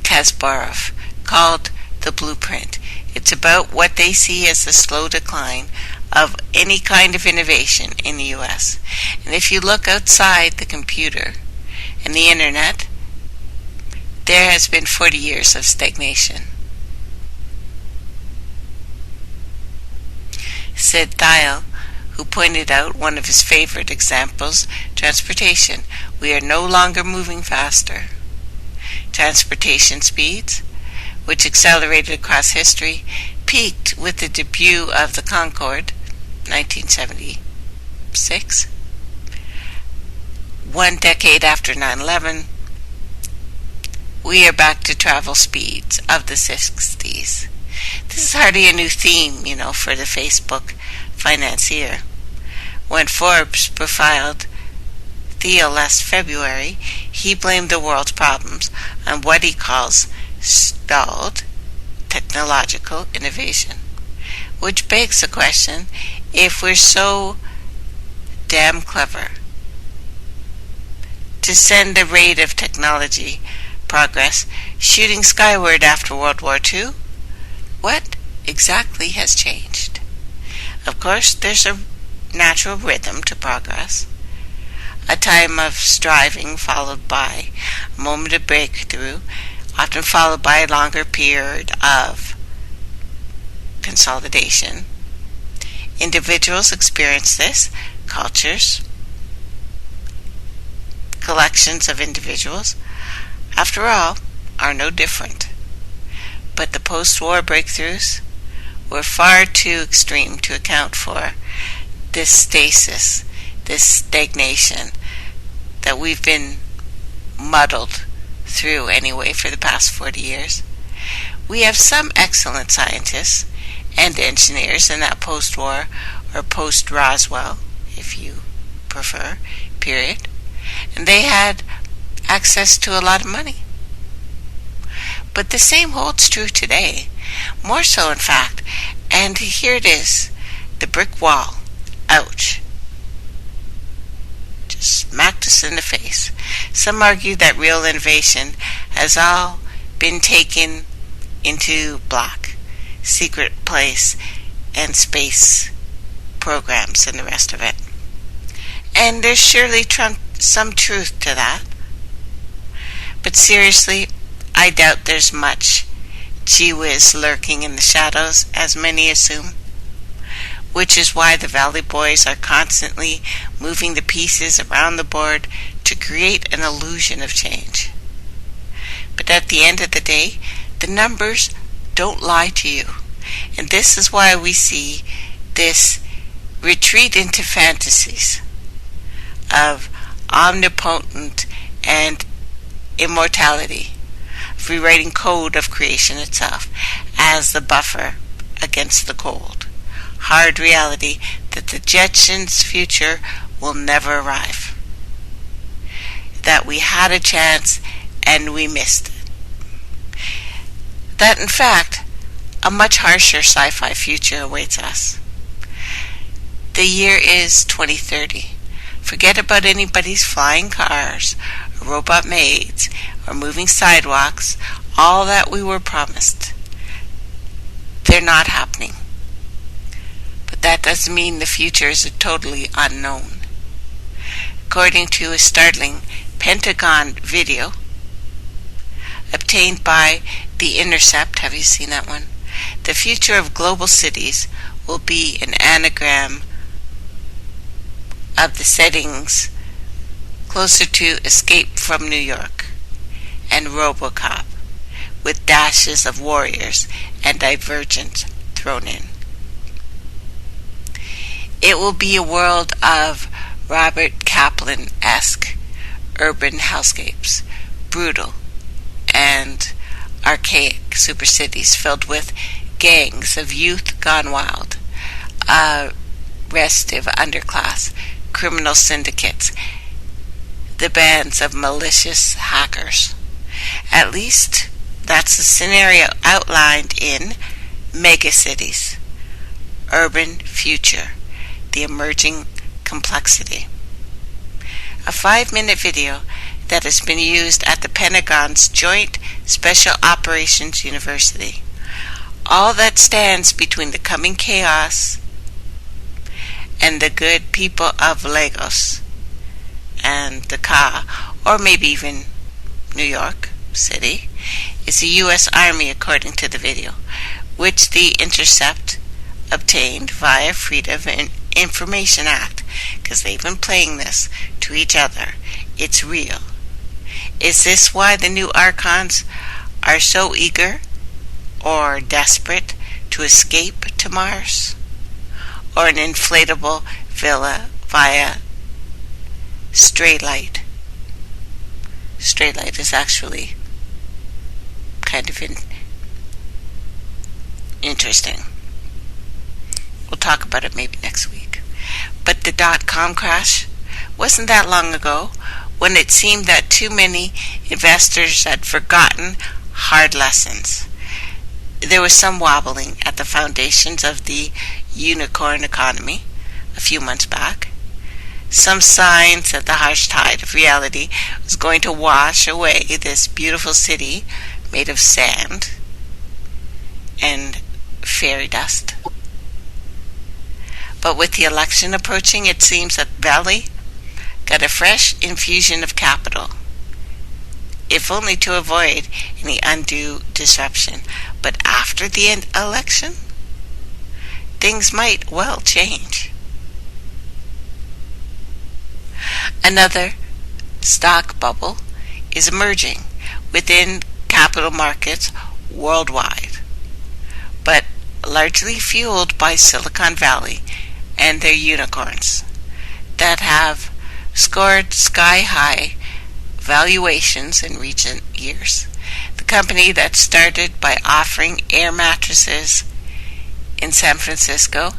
Kasparov, called The Blueprint. It's about what they see as the slow decline of any kind of innovation in the U.S. And if you look outside the computer and the internet, there has been 40 years of stagnation. Sid Thiel, who pointed out one of his favorite examples, transportation. We are no longer moving faster. Transportation speeds, which accelerated across history, peaked with the debut of the Concorde, 1976. 1 decade after 9/11, we are back to travel speeds of the 60s. This is hardly a new theme, for the Facebook financier. When Forbes profiled Thiel last February, he blamed the world's problems on what he calls stalled technological innovation, which begs the question, if we're so damn clever to send the rate of technology progress shooting skyward after World War II, what exactly has changed? Of course, there's a natural rhythm to progress, a time of striving followed by a moment of breakthrough, often followed by a longer period of consolidation. Individuals experience this. Cultures, collections of individuals, after all, are no different. But the post-war breakthroughs were far too extreme to account for this stasis, this stagnation that we've been muddled through anyway for the past 40 years. We have some excellent scientists and engineers in that post-war or post-Roswell, if you prefer, period. And they had access to a lot of money. But the same holds true today, more so in fact. And here it is, the brick wall. Ouch. Just smacked us in the face. Some argue that real innovation has all been taken into black, secret place, and space programs and the rest of it. And there's surely some truth to that. But seriously, I doubt there's much gee whiz lurking in the shadows, as many assume, which is why the Valley Boys are constantly moving the pieces around the board to create an illusion of change. But at the end of the day, the numbers don't lie to you. And this is why we see this retreat into fantasies of omnipotent and immortality, rewriting code of creation itself as the buffer against the cold, hard reality that the Jetsons' future will never arrive, that we had a chance and we missed it, that in fact a much harsher sci-fi future awaits us. The year is 2030. Forget about anybody's flying cars, or robot maids, or moving sidewalks, all that we were promised. They're not happening. But that doesn't mean the future is totally unknown. According to a startling Pentagon video obtained by The Intercept, have you seen that one? The future of global cities will be an anagram of the settings closer to Escape from New York and RoboCop, with dashes of Warriors and Divergent thrown in. It will be a world of Robert Kaplan-esque urban hellscapes, brutal and archaic supercities filled with gangs of youth gone wild, a restive underclass, criminal syndicates, the bands of malicious hackers. At least that's the scenario outlined in Megacities, Urban Future, the Emerging Complexity. A 5-minute video that has been used at the Pentagon's Joint Special Operations University All that stands between the coming chaos and the good people of Lagos and Dakar, or maybe even New York City, is the U.S. Army, according to the video, which the Intercept obtained via Freedom of Information Act, because they've been playing this to each other. It's real. Is this why the new Archons are so eager or desperate to escape to Mars? Or an inflatable villa via Straylight? Straylight is actually kind of interesting. We'll talk about it maybe next week. But the dot-com crash wasn't that long ago, when it seemed that too many investors had forgotten hard lessons. There was some wobbling at the foundations of the unicorn economy a few months back. Some signs that the harsh tide of reality was going to wash away this beautiful city made of sand and fairy dust. But with the election approaching, it seems that Valley got a fresh infusion of capital, if only to avoid any undue disruption. But after the election, things might well change. Another stock bubble is emerging within capital markets worldwide, but largely fueled by Silicon Valley and their unicorns that have scored sky-high valuations in recent years. The company that started by offering air mattresses in San Francisco,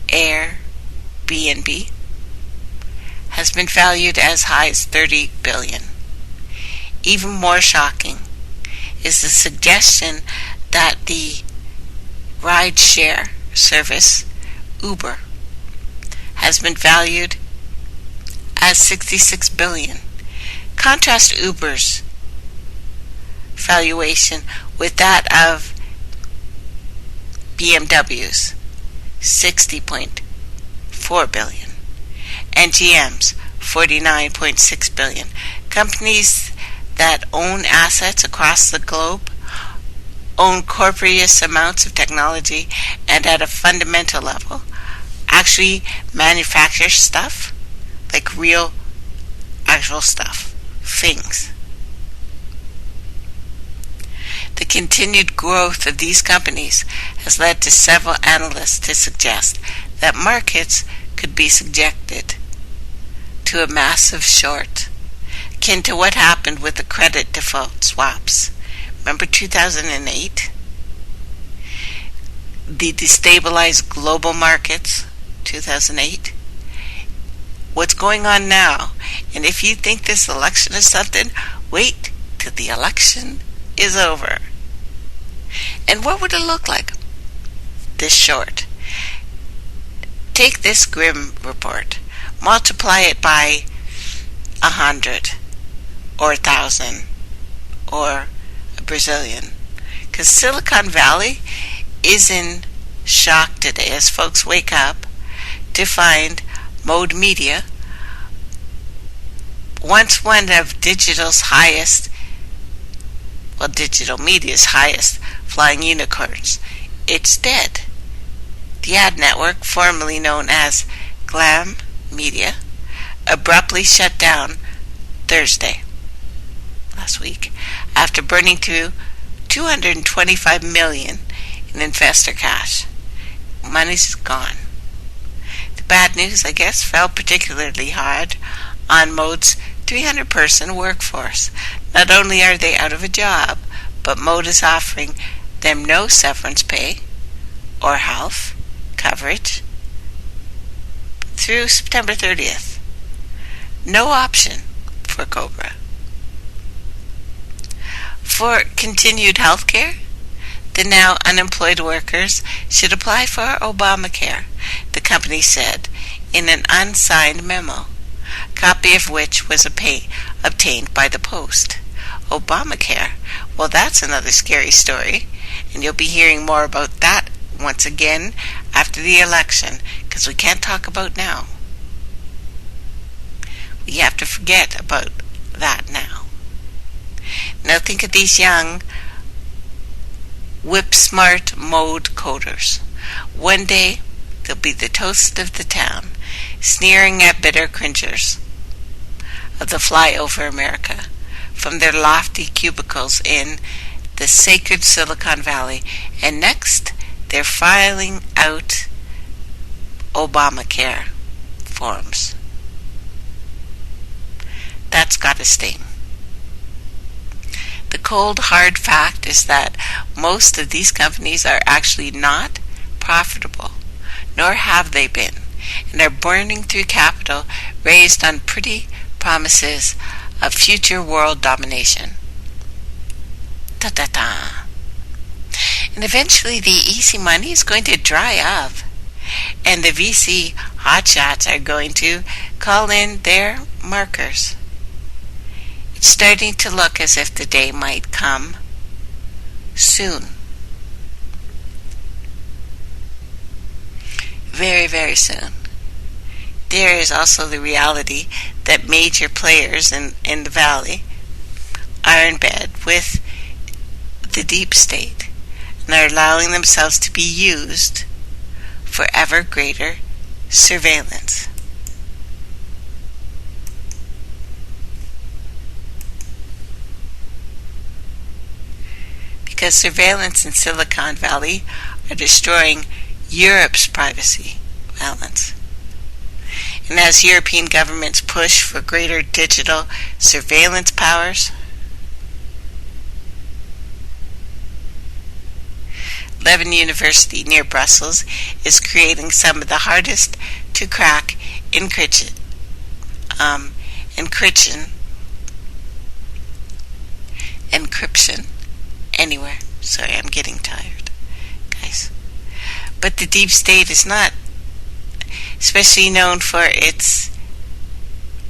Airbnb, has been valued as high as $30 billion. Even more shocking is the suggestion that the ride-share service Uber has been valued as $66 billion. Contrast Uber's valuation with that of BMW's $60.4 billion and GM's $49.6 billion. Companies that own assets across the globe, own copious amounts of technology, and at a fundamental level actually manufacture stuff, like real actual stuff, things. The continued growth of these companies has led to several analysts to suggest that markets could be subjected to a massive short, akin to what happened with the credit default swaps. Remember 2008? The destabilized global markets, 2008? What's going on now? And if you think this election is something, wait till the election is over. And what would it look like? This short. Take this grim report, multiply it by 100 or 1,000 or a Brazilian. Because Silicon Valley is in shock today as folks wake up to find Mode Media, once one of digital media's highest flying unicorns, it's dead. The ad network, formerly known as Glam Media, abruptly shut down Thursday last week after burning through $225 million in investor cash. Money's gone. The bad news, I guess, fell particularly hard on Mode's 300-person workforce. Not only are they out of a job, but Mode is offering them no severance pay or health coverage through September 30th. No option for Cobra. For continued health care, the now unemployed workers should apply for Obamacare, the company said in an unsigned memo, a copy of which was obtained by the Post. Obamacare, well, that's another scary story. And you'll be hearing more about that once again after the election, because we can't talk about now. We have to forget about that now. Now think of these young whip-smart mode coders. One day they'll be the toast of the town, sneering at bitter cringers of the flyover America from their lofty cubicles in the sacred Silicon Valley. And next, they're filing out Obamacare forms. That's got to sting. The cold, hard fact is that most of these companies are actually not profitable, nor have they been, and are burning through capital raised on pretty promises of future world domination. Ta-ta-ta. And eventually the easy money is going to dry up, and the VC hotshots are going to call in their markers. It's starting to look as if the day might come soon. Very, very soon. There is also the reality that major players in the valley are in bed with the deep state and are allowing themselves to be used for ever greater surveillance. Because surveillance in Silicon Valley are destroying Europe's privacy balance. And as European governments push for greater digital surveillance powers, Leuven University near Brussels is creating some of the hardest to crack encryption anywhere. Sorry, I'm getting tired, guys. But the deep state is not especially known for its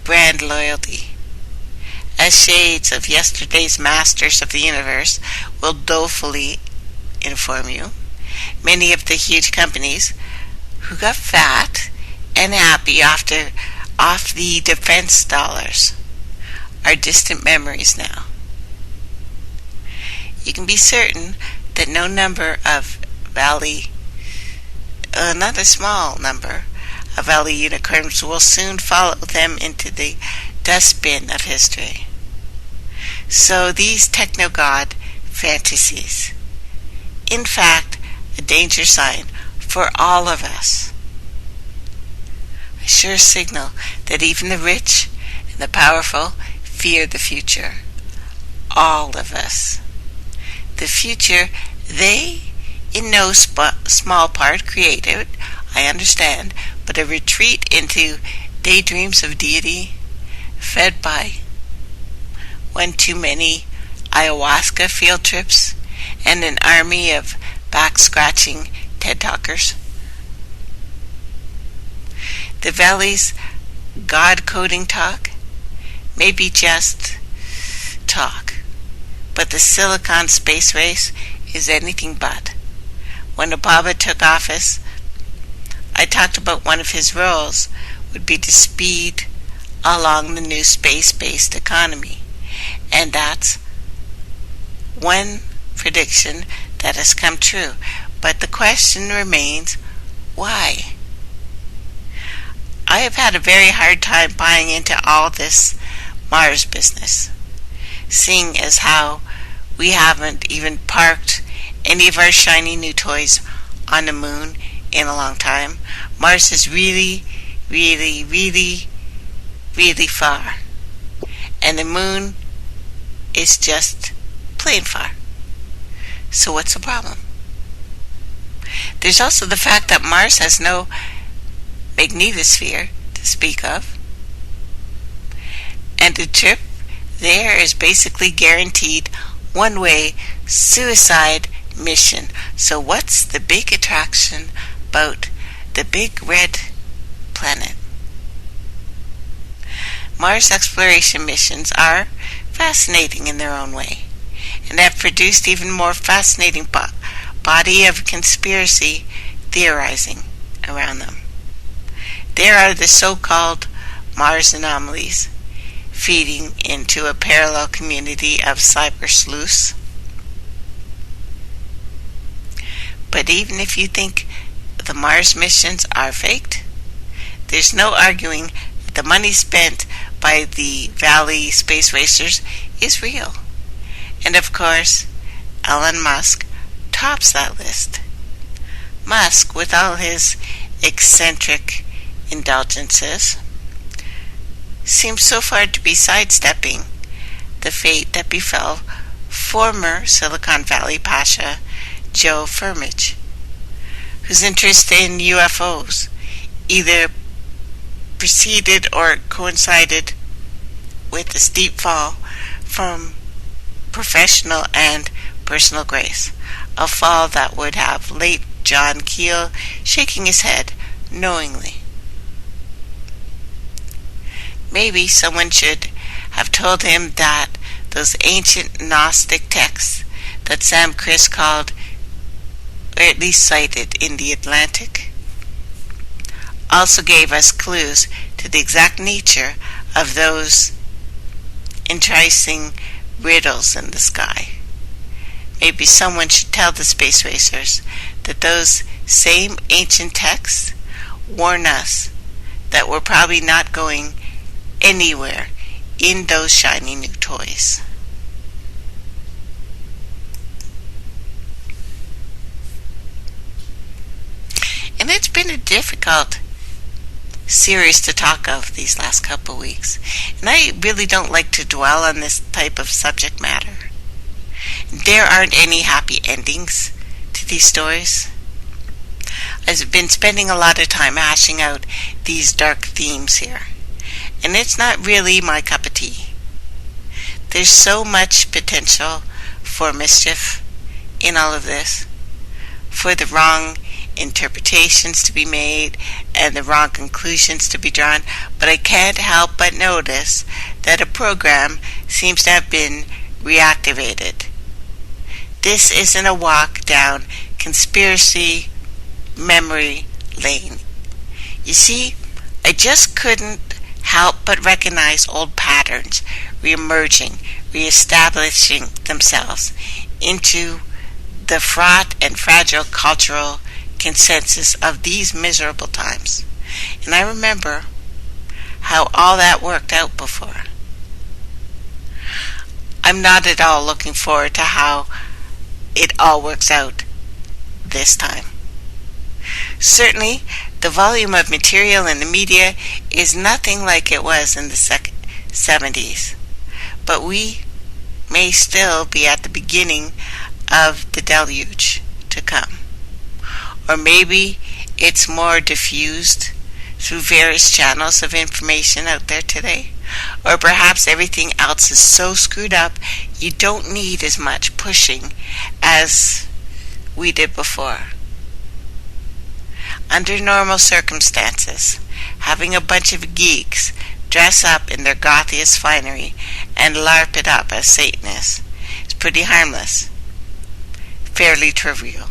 brand loyalty. As shades of yesterday's masters of the universe will dolefully inform you, many of the huge companies who got fat and happy off the defense dollars are distant memories now. You can be certain that no number of not a small number of Valley unicorns will soon follow them into the dustbin of history. So these techno-god fantasies, in fact, a danger sign for all of us. A sure signal that even the rich and the powerful fear the future. All of us. The future they, in no small part, created, I understand, but a retreat into daydreams of deity, fed by one too many ayahuasca field trips and an army of back-scratching TED Talkers. The Valley's God-coding talk may be just talk, but the Silicon space race is anything but. When Obama took office, I talked about one of his roles would be to speed along the new space-based economy. And that's one prediction that has come true. But the question remains, why? I have had a very hard time buying into all this Mars business, seeing as how we haven't even parked any of our shiny new toys on the moon in a long time. Mars is really, really, really, really far. And the moon is just plain far. So what's the problem? There's also the fact that Mars has no magnetosphere to speak of. And the trip there is basically guaranteed one-way suicide mission. So what's the big attraction about the big red planet? Mars exploration missions are fascinating in their own way, and have produced even more fascinating body of conspiracy theorizing around them. There are the so-called Mars anomalies feeding into a parallel community of cyber sleuths. But even if you think the Mars missions are faked, there's no arguing that the money spent by the Valley space racers is real. And of course, Elon Musk tops that list. Musk, with all his eccentric indulgences, seems so far to be sidestepping the fate that befell former Silicon Valley Pasha Joe Firmage, whose interest in UFOs either preceded or coincided with a steep fall from professional and personal grace, a fall that would have late John Keel shaking his head knowingly. Maybe someone should have told him that those ancient Gnostic texts that Sam Criss called, or at least cited in the Atlantic, also gave us clues to the exact nature of those enticing riddles in the sky. Maybe someone should tell the space racers that those same ancient texts warn us that we're probably not going anywhere in those shiny new toys. And it's been a difficult series to talk of these last couple of weeks. And I really don't like to dwell on this type of subject matter. There aren't any happy endings to these stories. I've been spending a lot of time hashing out these dark themes here. And it's not really my cup of tea. There's so much potential for mischief in all of this, for the wrong interpretations to be made and the wrong conclusions to be drawn, but I can't help but notice that a program seems to have been reactivated. This isn't a walk down conspiracy memory lane. You see, I just couldn't help but recognize old patterns reemerging, reestablishing themselves into the fraught and fragile cultural consensus of these miserable times. And I remember how all that worked out before. I'm not at all looking forward to how it all works out this time. Certainly, the volume of material in the media is nothing like it was in the 70s, but we may still be at the beginning of the deluge to come. Or maybe it's more diffused through various channels of information out there today. Or perhaps everything else is so screwed up you don't need as much pushing as we did before. Under normal circumstances, having a bunch of geeks dress up in their gothiest finery and LARP it up as Satanists is pretty harmless, fairly trivial.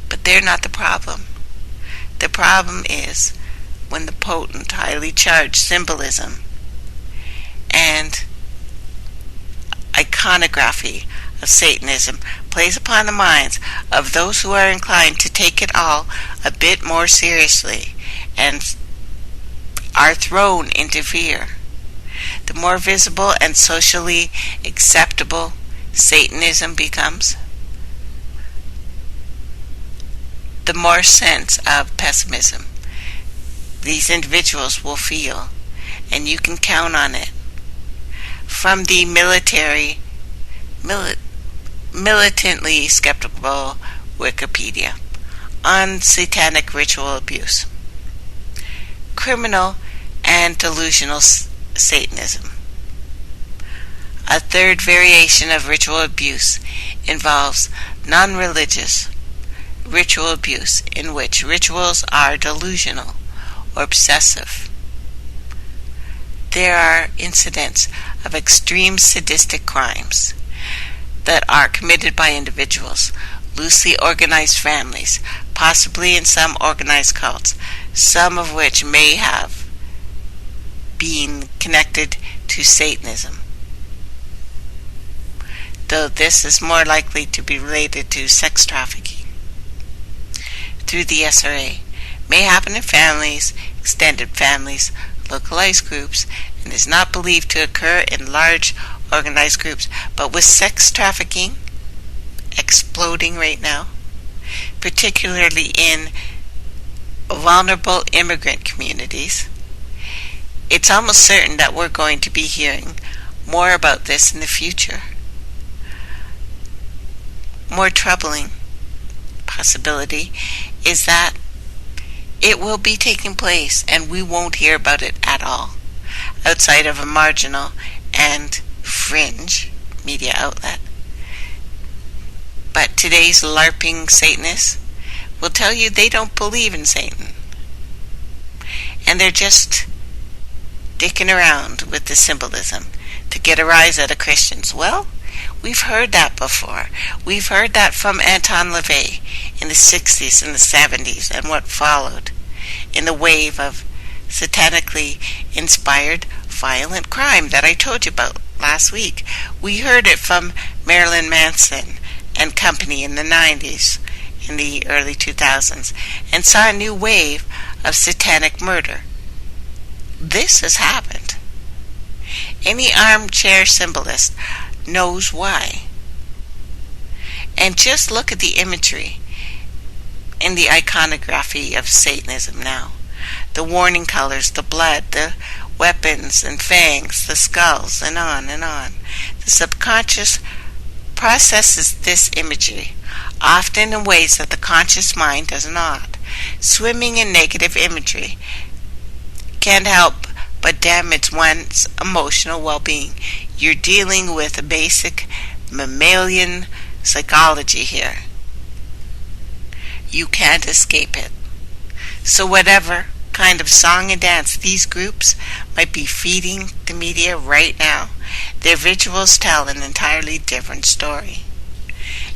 But they're not the problem. The problem is when the potent, highly charged symbolism and iconography of Satanism plays upon the minds of those who are inclined to take it all a bit more seriously and are thrown into fear. The more visible and socially acceptable Satanism becomes, the more sense of pessimism these individuals will feel, and you can count on it. From the militantly skeptical Wikipedia on satanic ritual abuse, criminal and delusional Satanism. A third variation of ritual abuse involves non-religious ritual abuse, in which rituals are delusional or obsessive. There are incidents of extreme sadistic crimes that are committed by individuals, loosely organized families, possibly in some organized cults, some of which may have been connected to Satanism, though this is more likely to be related to sex trafficking through the SRA, may happen in families, extended families, localized groups, and is not believed to occur in large organized groups. But with sex trafficking exploding right now, particularly in vulnerable immigrant communities, it's almost certain that we're going to be hearing more about this in the future. More troubling possibility is that it will be taking place and we won't hear about it at all outside of a marginal and fringe media outlet. But today's LARPing Satanists will tell you they don't believe in Satan, and they're just dicking around with the symbolism to get a rise out of Christians. Well, we've heard that before. We've heard that from Anton LaVey in the 60s and the 70s and what followed in the wave of satanically inspired violent crime that I told you about last week. We heard it from Marilyn Manson and company in the 90s, in the early 2000s, and saw a new wave of satanic murder. This has happened. Any armchair symbolist knows why. And just look at the imagery in the iconography of Satanism now. The warning colors, the blood, the weapons and fangs, the skulls, and on and on. The subconscious processes this imagery, often in ways that the conscious mind does not. Swimming in negative imagery can't help but damage one's emotional well-being. You're dealing with a basic mammalian psychology here. You can't escape it. So whatever kind of song and dance these groups might be feeding the media right now, their visuals tell an entirely different story.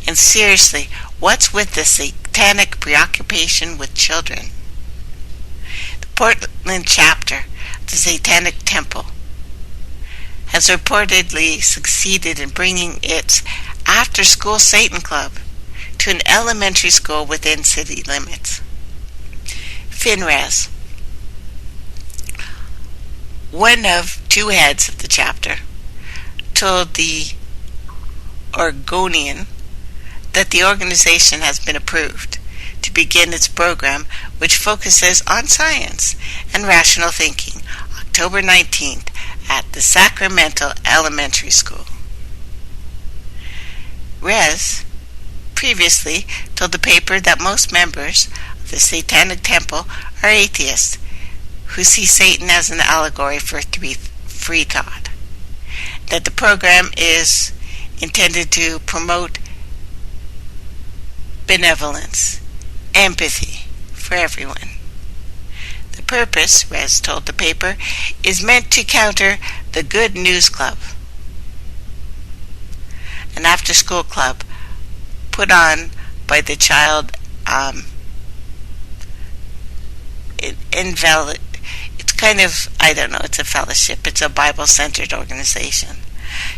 And seriously, what's with the satanic preoccupation with children? The Portland chapter of the Satanic Temple has reportedly succeeded in bringing its after-school Satan Club to an elementary school within city limits. Finraz, one of two heads of the chapter, told the Oregonian that the organization has been approved to begin its program, which focuses on science and rational thinking, October 19th at the Sacramento Elementary School. Rez previously told the paper that most members of the Satanic Temple are atheists who see Satan as an allegory for free thought, that the program is intended to promote benevolence, empathy for everyone. The purpose, Rez told the paper, is meant to counter the Good News Club, an after-school club put on by the child it's kind of, I don't know, it's a fellowship, it's a Bible-centered organization.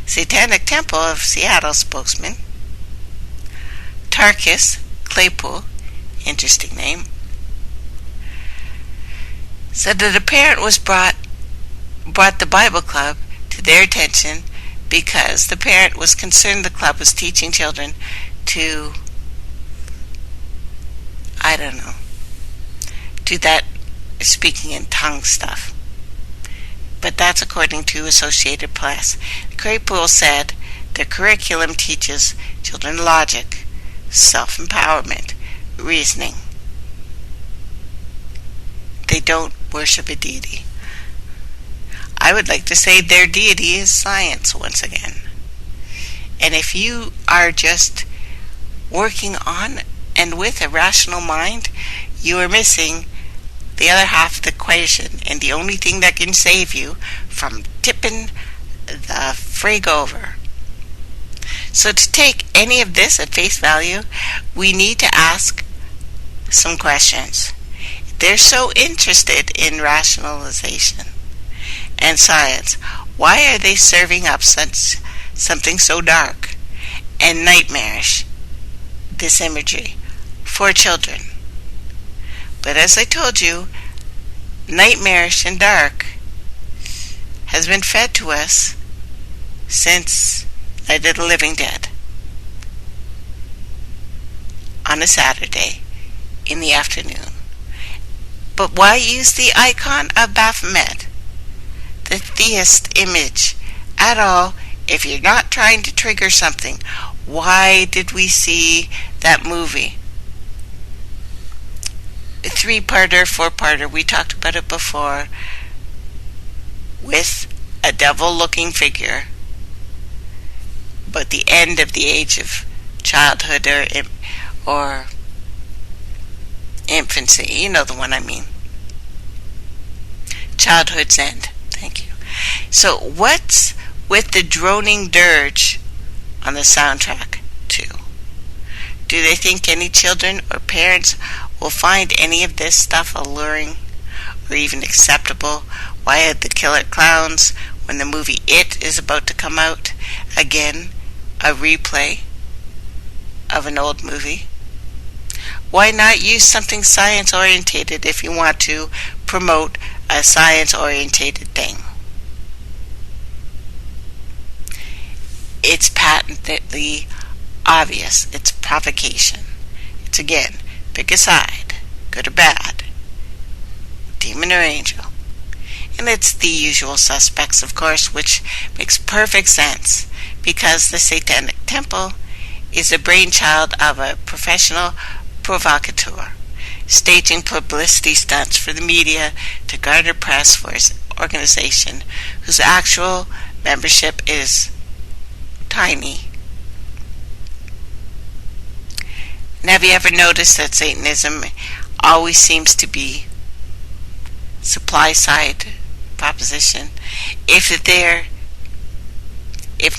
Satanic Temple of Seattle spokesman Tarkus Claypool, interesting name, said that a parent was brought the Bible Club to their attention because the parent was concerned the club was teaching children to, I don't know, do that speaking in tongues stuff. But that's according to Associated Press. Claypool said their curriculum teaches children logic, self-empowerment, reasoning. They don't worship a deity. I would like to say their deity is science once again. And if you are just working on and with a rational mind, you are missing the other half of the equation, and the only thing that can save you from tipping the frig over. So to take any of this at face value, we need to ask some questions. They're so interested in rationalization and science. Why are they serving up something so dark and nightmarish, this imagery, for children? But as I told you, nightmarish and dark has been fed to us since Night of the Living Dead on a Saturday in the afternoon. But why use the icon of Baphomet, the theist image, at all if you're not trying to trigger something? Why did we see that movie? A 3-parter, 4-parter, we talked about it before, with a devil-looking figure, but the end of the age of childhood or infancy. You know the one I mean. Childhood's end. Thank you. So what's with the droning dirge on the soundtrack too? Do they think any children or parents will find any of this stuff alluring or even acceptable? Why are the killer clowns, when the movie It is about to come out, again, a replay of an old movie? Why not use something science-orientated if you want to promote a science-orientated thing? It's patently obvious. It's provocation. It's, again, pick a side, good or bad, demon or angel. And it's the usual suspects, of course, which makes perfect sense, because the Satanic Temple is a brainchild of a professional provocateur, staging publicity stunts for the media to garner press for his organization, whose actual membership is tiny. And have you ever noticed that Satanism always seems to be supply side proposition? If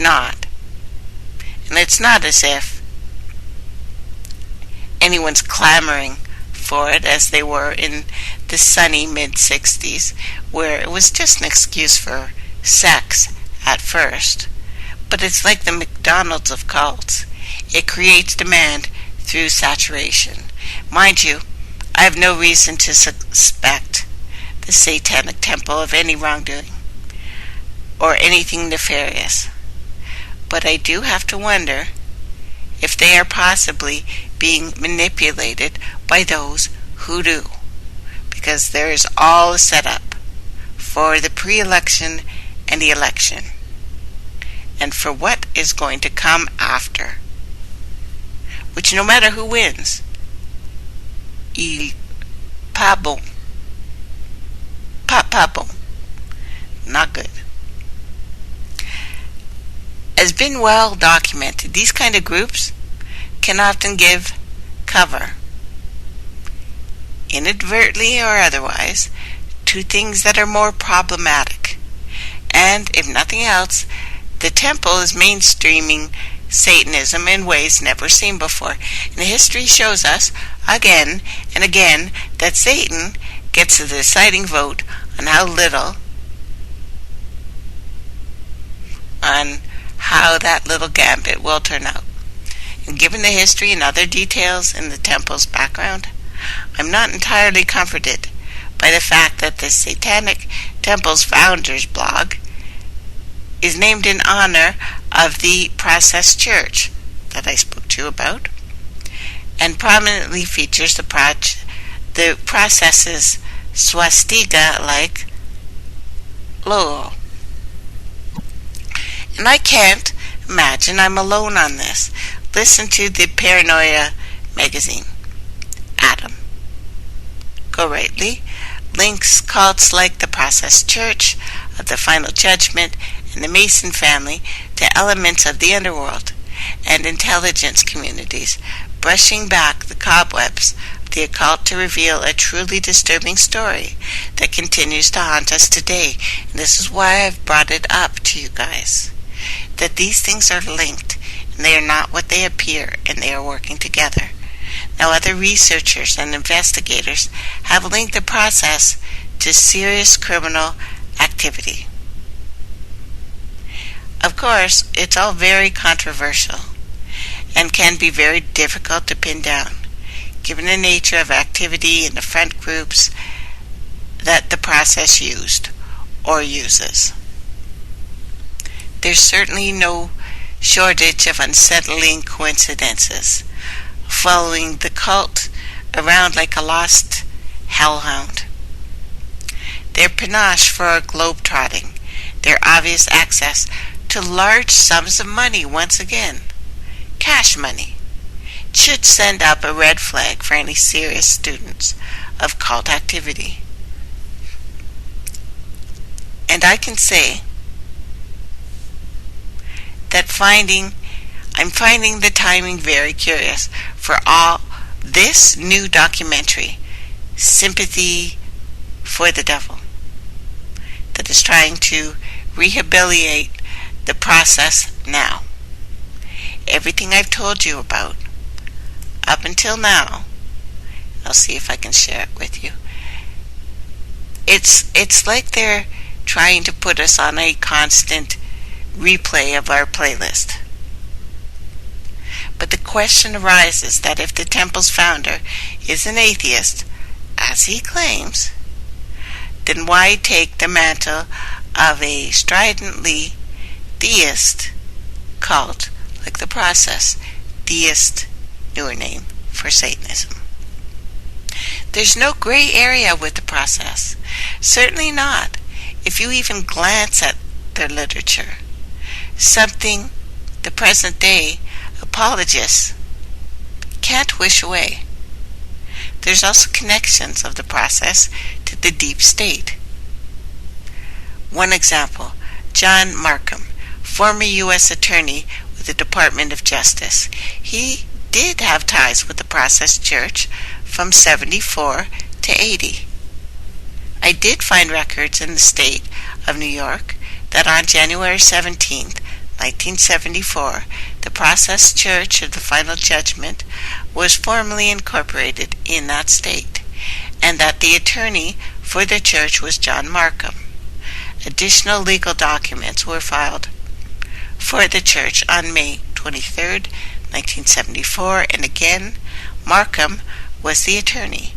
not. And it's not as if anyone's clamoring for it as they were in the sunny mid-60s, where it was just an excuse for sex at first. But it's like the McDonald's of cults. It creates demand through saturation. Mind you, I have no reason to suspect the Satanic Temple of any wrongdoing or anything nefarious. But I do have to wonder if they are possibly being manipulated by those who do, because there is all a setup for the pre-election and the election, and for what is going to come after, which no matter who wins, pas bon, not good. Has been well documented, these kind of groups can often give cover, inadvertently or otherwise, to things that are more problematic. And if nothing else, the temple is mainstreaming Satanism in ways never seen before. And history shows us again and again that Satan gets the deciding vote on how that little gambit will turn out. And given the history and other details in the temple's background, I'm not entirely comforted by the fact that the Satanic Temple's founder's blog is named in honor of the Process Church that I spoke to you about, and prominently features the Process's swastika-like logo. And I can't imagine I'm alone on this. Listen to the Paranoia magazine. Adam. Go rightly. Links cults like the Process Church of the Final Judgment and the Mason family to elements of the underworld and intelligence communities, brushing back the cobwebs of the occult to reveal a truly disturbing story that continues to haunt us today. And this is why I've brought it up to you guys, that these things are linked and they are not what they appear, and they are working together. Now, other researchers and investigators have linked the process to serious criminal activity. Of course, it's all very controversial and can be very difficult to pin down, given the nature of activity in the front groups that the process used or uses. There's certainly no shortage of unsettling coincidences following the cult around like a lost hellhound. Their panache for globe-trotting, their obvious access to large sums of money once again, cash money, should send up a red flag for any serious students of cult activity. And I can say that I'm finding the timing very curious for all this new documentary, Sympathy for the Devil, that is trying to rehabilitate the process now. Everything I've told you about up until now, I'll see if I can share it with you. It's like they're trying to put us on a constant replay of our playlist. But the question arises that if the temple's founder is an atheist, as he claims, then why take the mantle of a stridently theist cult like the process? Theist, newer name for Satanism. There's no gray area with the process. Certainly not if you even glance at their literature. Something the present day apologists can't wish away. There's also connections of the process to the deep state. One example, John Markham, former U.S. Attorney with the Department of Justice. He did have ties with the Process Church from 74 to 80. I did find records in the state of New York that on January 17th, 1974, the Process Church of the Final Judgment was formally incorporated in that state, and that the attorney for the church was John Markham. Additional legal documents were filed for the church on May 23rd, 1974, and again, Markham was the attorney.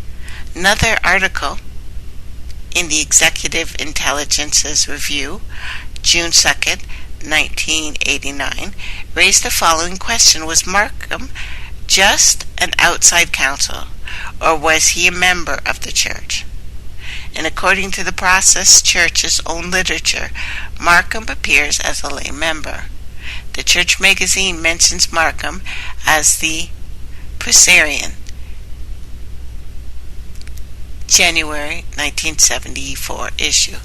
Another article in the Executive Intelligences Review, June 2nd, 1989, raised the following question: was Markham just an outside counsel, or was he a member of the church? And according to the Process Church's own literature, Markham appears as a lay member. The church magazine mentions Markham as the Presbyterian, January 1974 issue.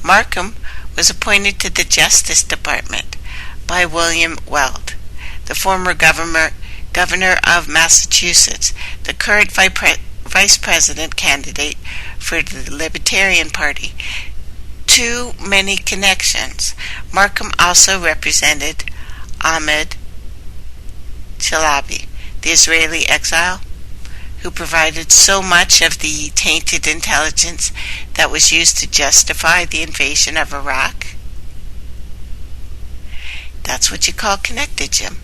Markham was appointed to the Justice Department by William Weld, the former governor of Massachusetts, the current vice president candidate for the Libertarian Party. Too many connections. Markham also represented Ahmed Chalabi, the Israeli exile, who provided so much of the tainted intelligence that was used to justify the invasion of Iraq. That's what you call connected, Jim.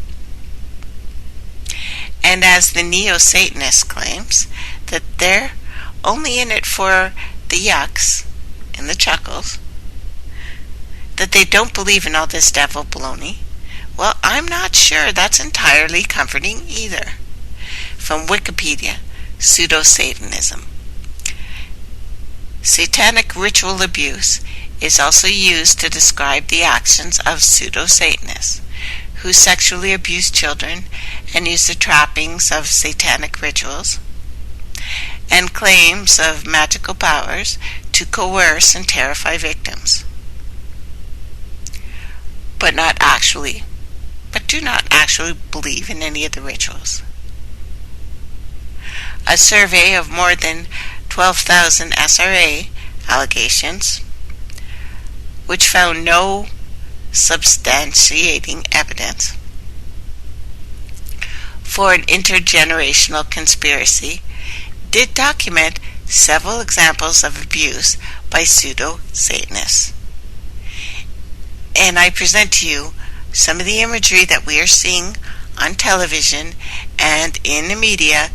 And as the neo-Satanist claims that they're only in it for the yucks and the chuckles, that they don't believe in all this devil baloney, well, I'm not sure that's entirely comforting either. From Wikipedia, pseudo-Satanism. Satanic ritual abuse is also used to describe the actions of pseudo-Satanists who sexually abuse children and use the trappings of satanic rituals and claims of magical powers to coerce and terrify victims, but do not actually believe in any of the rituals. A survey of more than 12,000 SRA allegations, which found no substantiating evidence, for an intergenerational conspiracy, did document several examples of abuse by pseudo-Satanists. And I present to you some of the imagery that we are seeing on television and in the media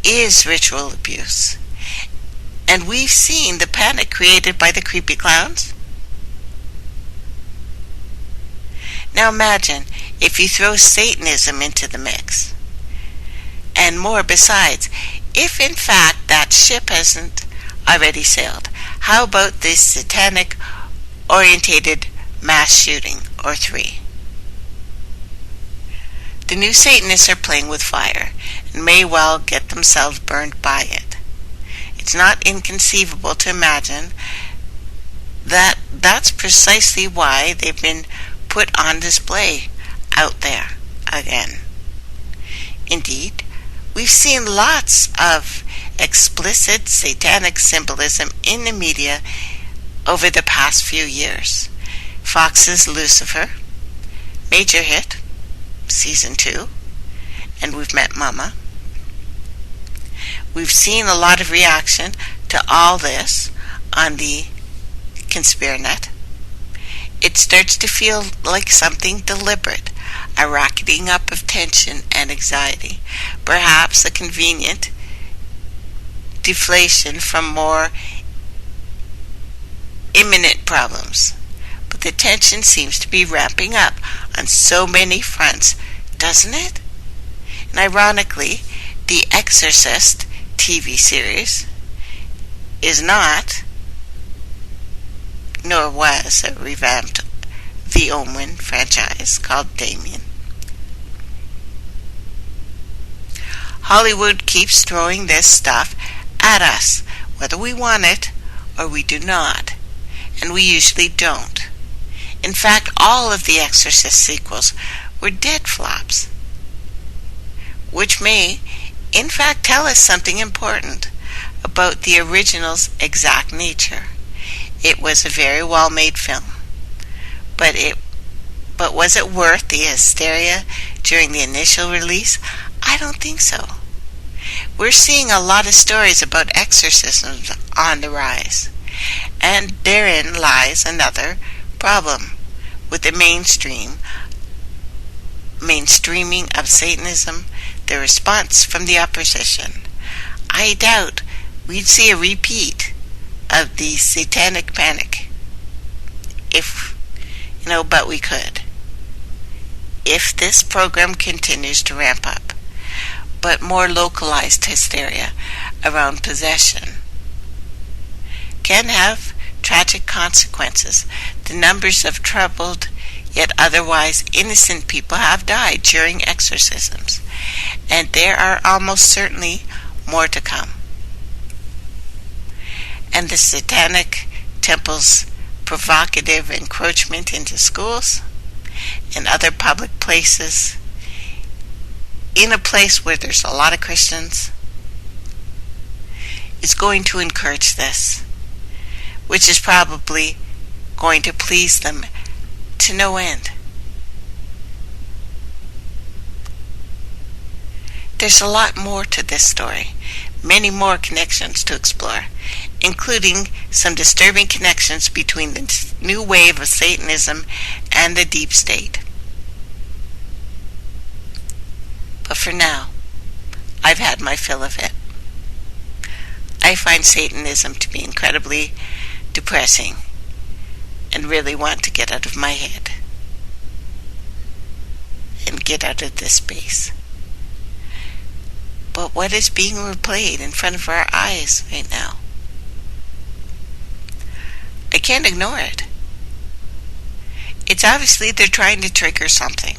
is ritual abuse. And we've seen the panic created by the creepy clowns. Now imagine if you throw Satanism into the mix. And more besides, if in fact that ship hasn't already sailed, how about this satanic orientated mass shooting or 3? The new Satanists are playing with fire and may well get themselves burned by it. It's not inconceivable to imagine that that's precisely why they've been put on display out there again. Indeed, we've seen lots of explicit satanic symbolism in the media over the past few years. Fox's Lucifer, major hit, season 2, and we've met Mama. We've seen a lot of reaction to all this on the Conspiranet. It starts to feel like something deliberate, a racketing up of tension and anxiety, perhaps a convenient deflation from more imminent problems. But the tension seems to be ramping up on so many fronts, doesn't it? And ironically, The Exorcist TV series is not, nor was, a revamped The Omen franchise called Damien. Hollywood keeps throwing this stuff at us, whether we want it or we do not, and we usually don't. In fact, all of the Exorcist sequels were dead flops, which may, in fact, tell us something important about the original's exact nature. It was a very well-made film, but was it worth the hysteria during the initial release? I don't think so. We're seeing a lot of stories about exorcisms on the rise, and therein lies another problem with the mainstreaming of Satanism, the response from the opposition. I doubt we'd see a repeat of the satanic panic, but we could, if this program continues to ramp up. But more localized hysteria around possession can have tragic consequences. The numbers of troubled yet otherwise innocent people have died during exorcisms, and there are almost certainly more to come. And the satanic temple's provocative encroachment into schools and other public places, in a place where there's a lot of Christians, is going to encourage this, which is probably going to please them to no end. There's a lot more to this story, many more connections to explore, including some disturbing connections between the new wave of Satanism and the deep state. But for now, I've had my fill of it. I find Satanism to be incredibly depressing and really want to get out of my head and get out of this space. But what is being replayed in front of our eyes right now? I can't ignore it. It's obviously they're trying to trigger something.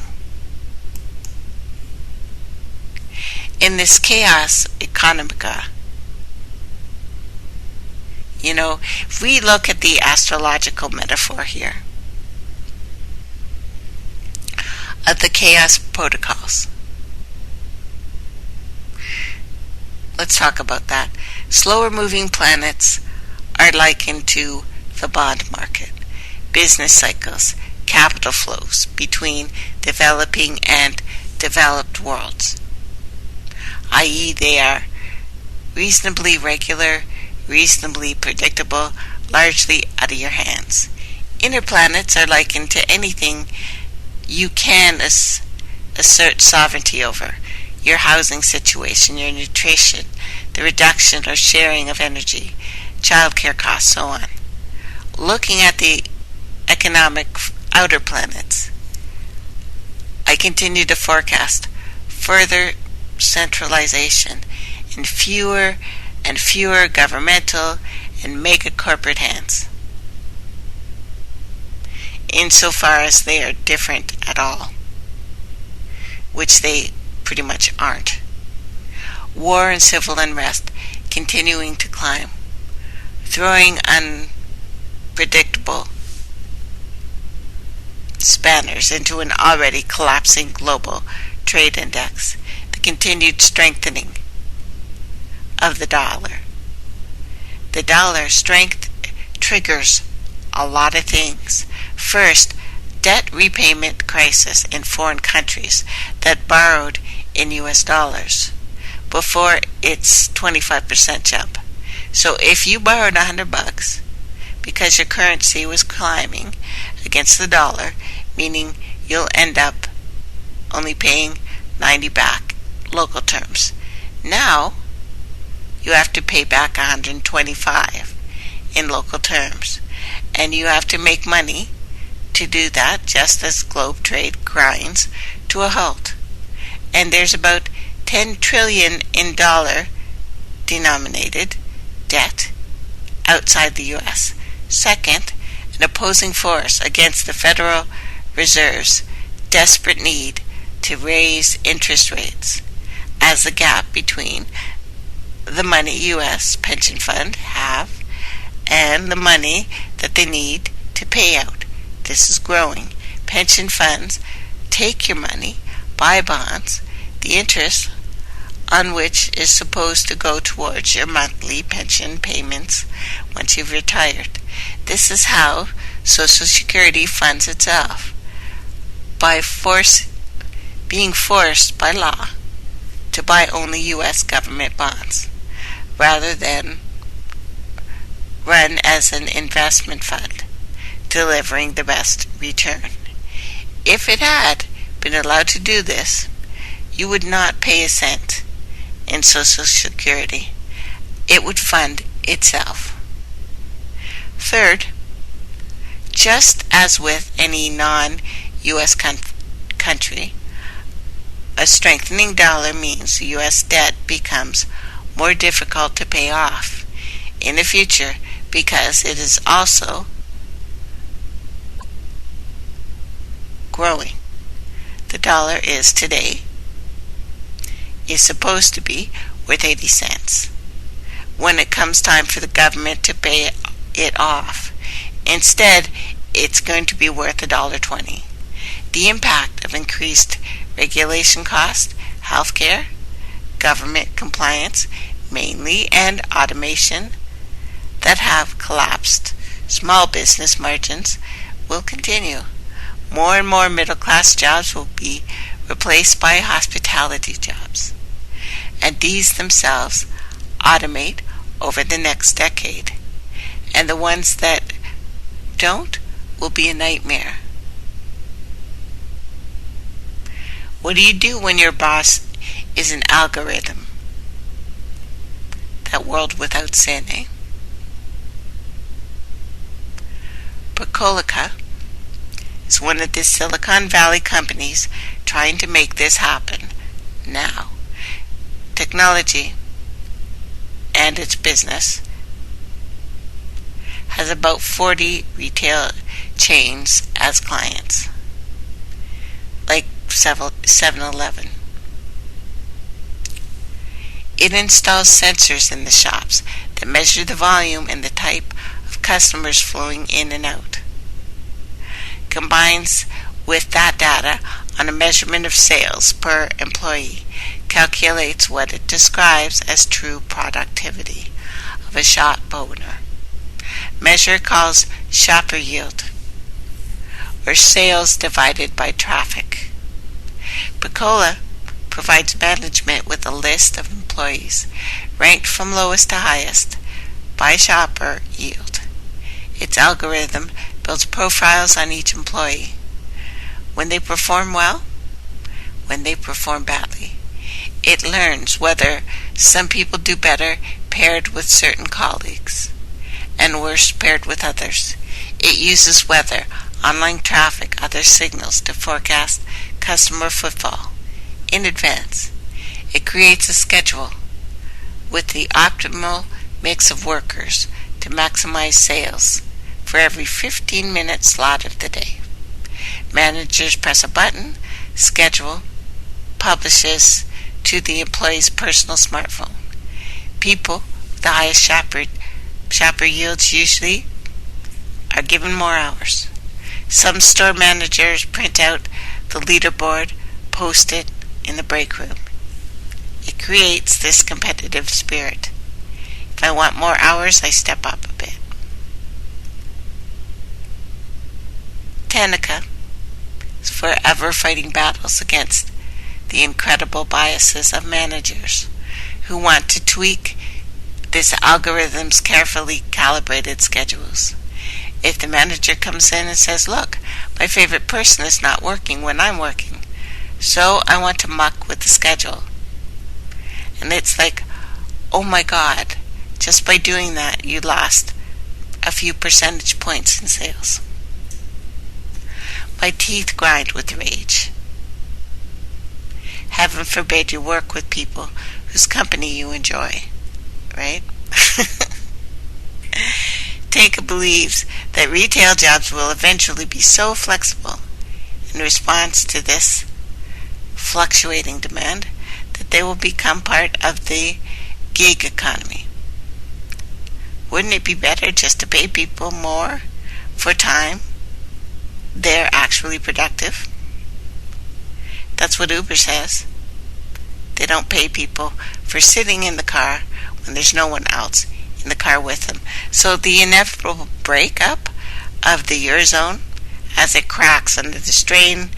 In this chaos economica, if we look at the astrological metaphor here of the chaos protocols, let's talk about that. Slower moving planets are likened to the bond market, business cycles, capital flows between developing and developed worlds. i.e. they are reasonably regular, reasonably predictable, largely out of your hands. Inner planets are likened to anything you can assert sovereignty over: your housing situation, your nutrition, the reduction or sharing of energy, childcare costs, so on. Looking at the economic outer planets, I continue to forecast further centralization in fewer and fewer governmental and mega corporate hands, insofar as they are different at all, which they pretty much aren't. War and civil unrest continuing to climb, throwing unpredictable spanners into an already collapsing global trade index, the continued strengthening of the dollar. The dollar strength triggers a lot of things. First, debt repayment crisis in foreign countries that borrowed in US dollars before its 25% jump. So if you borrowed $100 because your currency was climbing against the dollar, meaning you'll end up only paying 90 back local terms. Now you have to pay back 125 in local terms, and you have to make money to do that, just as globe trade grinds to a halt. And there's about 10 trillion in dollar denominated debt outside the US. Second, an opposing force against the Federal Reserve's desperate need to raise interest rates, as the gap between the money U.S. pension fund have and the money that they need to pay out. This is growing. Pension funds take your money, buy bonds, the interest on which is supposed to go towards your monthly pension payments once you've retired. This is how Social Security funds itself, by being forced by law to buy only U.S. government bonds, rather than run as an investment fund, delivering the best return. If it had been allowed to do this, you would not pay a cent in Social Security. It would fund itself. Third, just as with any non-U.S. country, a strengthening dollar means the U.S. debt becomes more difficult to pay off in the future, because it is also growing. The dollar is supposed to be worth 80 cents when it comes time for the government to pay it off. Instead, it's going to be worth $1.20. The impact of increased regulation costs, healthcare, government compliance, mainly, and automation that have collapsed small business margins will continue. More and more middle-class jobs will be replaced by hospitality jobs, and these themselves automate over the next decade, and the ones that don't will be a nightmare. What do you do when your boss is an algorithm? That world without sin, eh? Procolica is one of the Silicon Valley companies trying to make this happen now. Technology and its business has about 40 retail chains as clients, like 7-Eleven. It installs sensors in the shops that measure the volume and the type of customers flowing in and out. Combines with that data on a measurement of sales per employee, calculates what it describes as true productivity of a shop owner. Measure calls shopper yield, or sales divided by traffic. provides management with a list of employees, ranked from lowest to highest, by shopper yield. Its algorithm builds profiles on each employee. When they perform well, when they perform badly. It learns whether some people do better paired with certain colleagues and worse paired with others. It uses weather, online traffic, other signals to forecast customer footfall in advance. It creates a schedule with the optimal mix of workers to maximize sales for every 15-minute slot of the day. Managers press a button, schedule publishes to the employee's personal smartphone. People with the highest shopper yields usually are given more hours. Some store managers print out the leaderboard, post it in the break room. It creates this competitive spirit. If I want more hours, I step up a bit. Tanica is forever fighting battles against the incredible biases of managers who want to tweak this algorithm's carefully calibrated schedules. If the manager comes in and says, look, my favorite person is not working when I'm working, so I want to muck with the schedule. And it's like, oh my God, just by doing that, you lost a few percentage points in sales. My teeth grind with rage. Heaven forbid you work with people whose company you enjoy, right? Tanica believes that retail jobs will eventually be so flexible in response to this fluctuating demand that they will become part of the gig economy. Wouldn't it be better just to pay people more for time they're actually productive? That's what Uber says. They don't pay people for sitting in the car when there's no one else in the car with them. So the inevitable breakup of the Eurozone as it cracks under the strain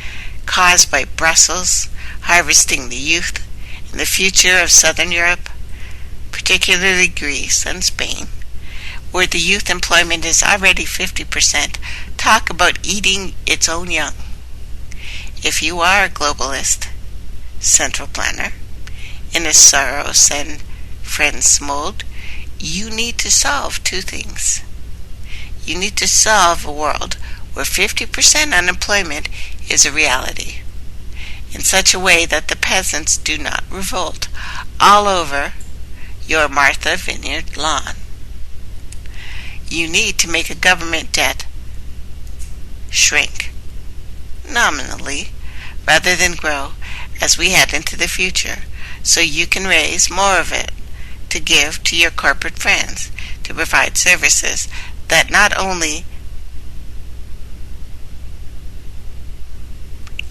caused by Brussels harvesting the youth in the future of Southern Europe, particularly Greece and Spain, where the youth employment is already 50%, talk about eating its own young. If you are a globalist, central planner, in a Soros and Friends mode, you need to solve two things. You need to solve a world where 50% unemployment is a reality, in such a way that the peasants do not revolt all over your Martha Vineyard lawn. You need to make a government debt shrink nominally rather than grow as we head into the future, so you can raise more of it to give to your corporate friends to provide services that not only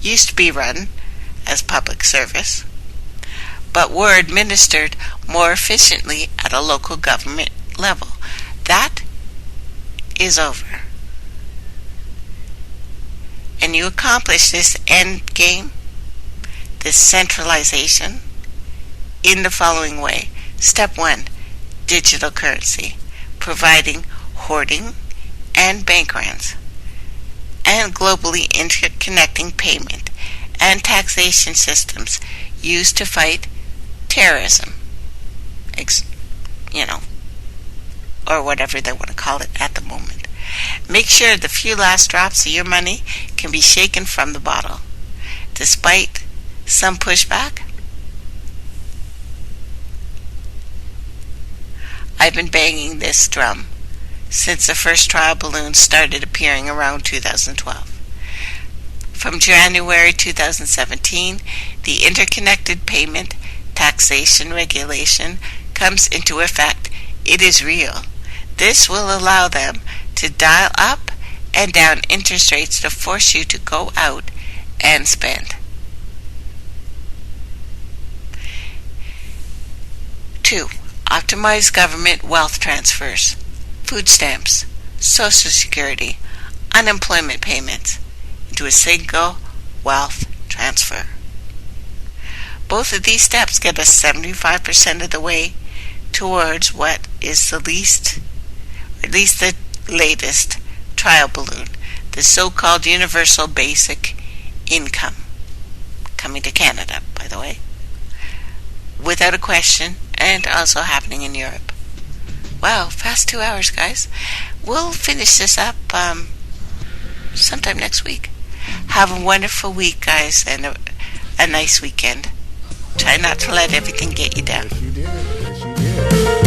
used to be run as public service, but were administered more efficiently at a local government level. That is over. And you accomplish this end game, this centralization, in the following way. Step 1, digital currency, providing hoarding and bank runs, and globally interconnecting payment and taxation systems used to fight terrorism, or whatever they want to call it at the moment. Make sure the few last drops of your money can be shaken from the bottle. Despite some pushback, I've been banging this drum since the first trial balloons started appearing around 2012. From January 2017, the interconnected payment taxation regulation comes into effect. It is real. This will allow them to dial up and down interest rates to force you to go out and spend. 2. Optimize government wealth transfers, food stamps, Social Security, unemployment payments into a single wealth transfer. Both of these steps get us 75% of the way towards what is the least, or at least the latest trial balloon, the so-called universal basic income, coming to Canada, by the way, without a question, and also happening in Europe. Wow, fast 2 hours, guys. We'll finish this up sometime next week. Have a wonderful week, guys, and a nice weekend. Try not to let everything get you down. Yes, you did. Yes, you did.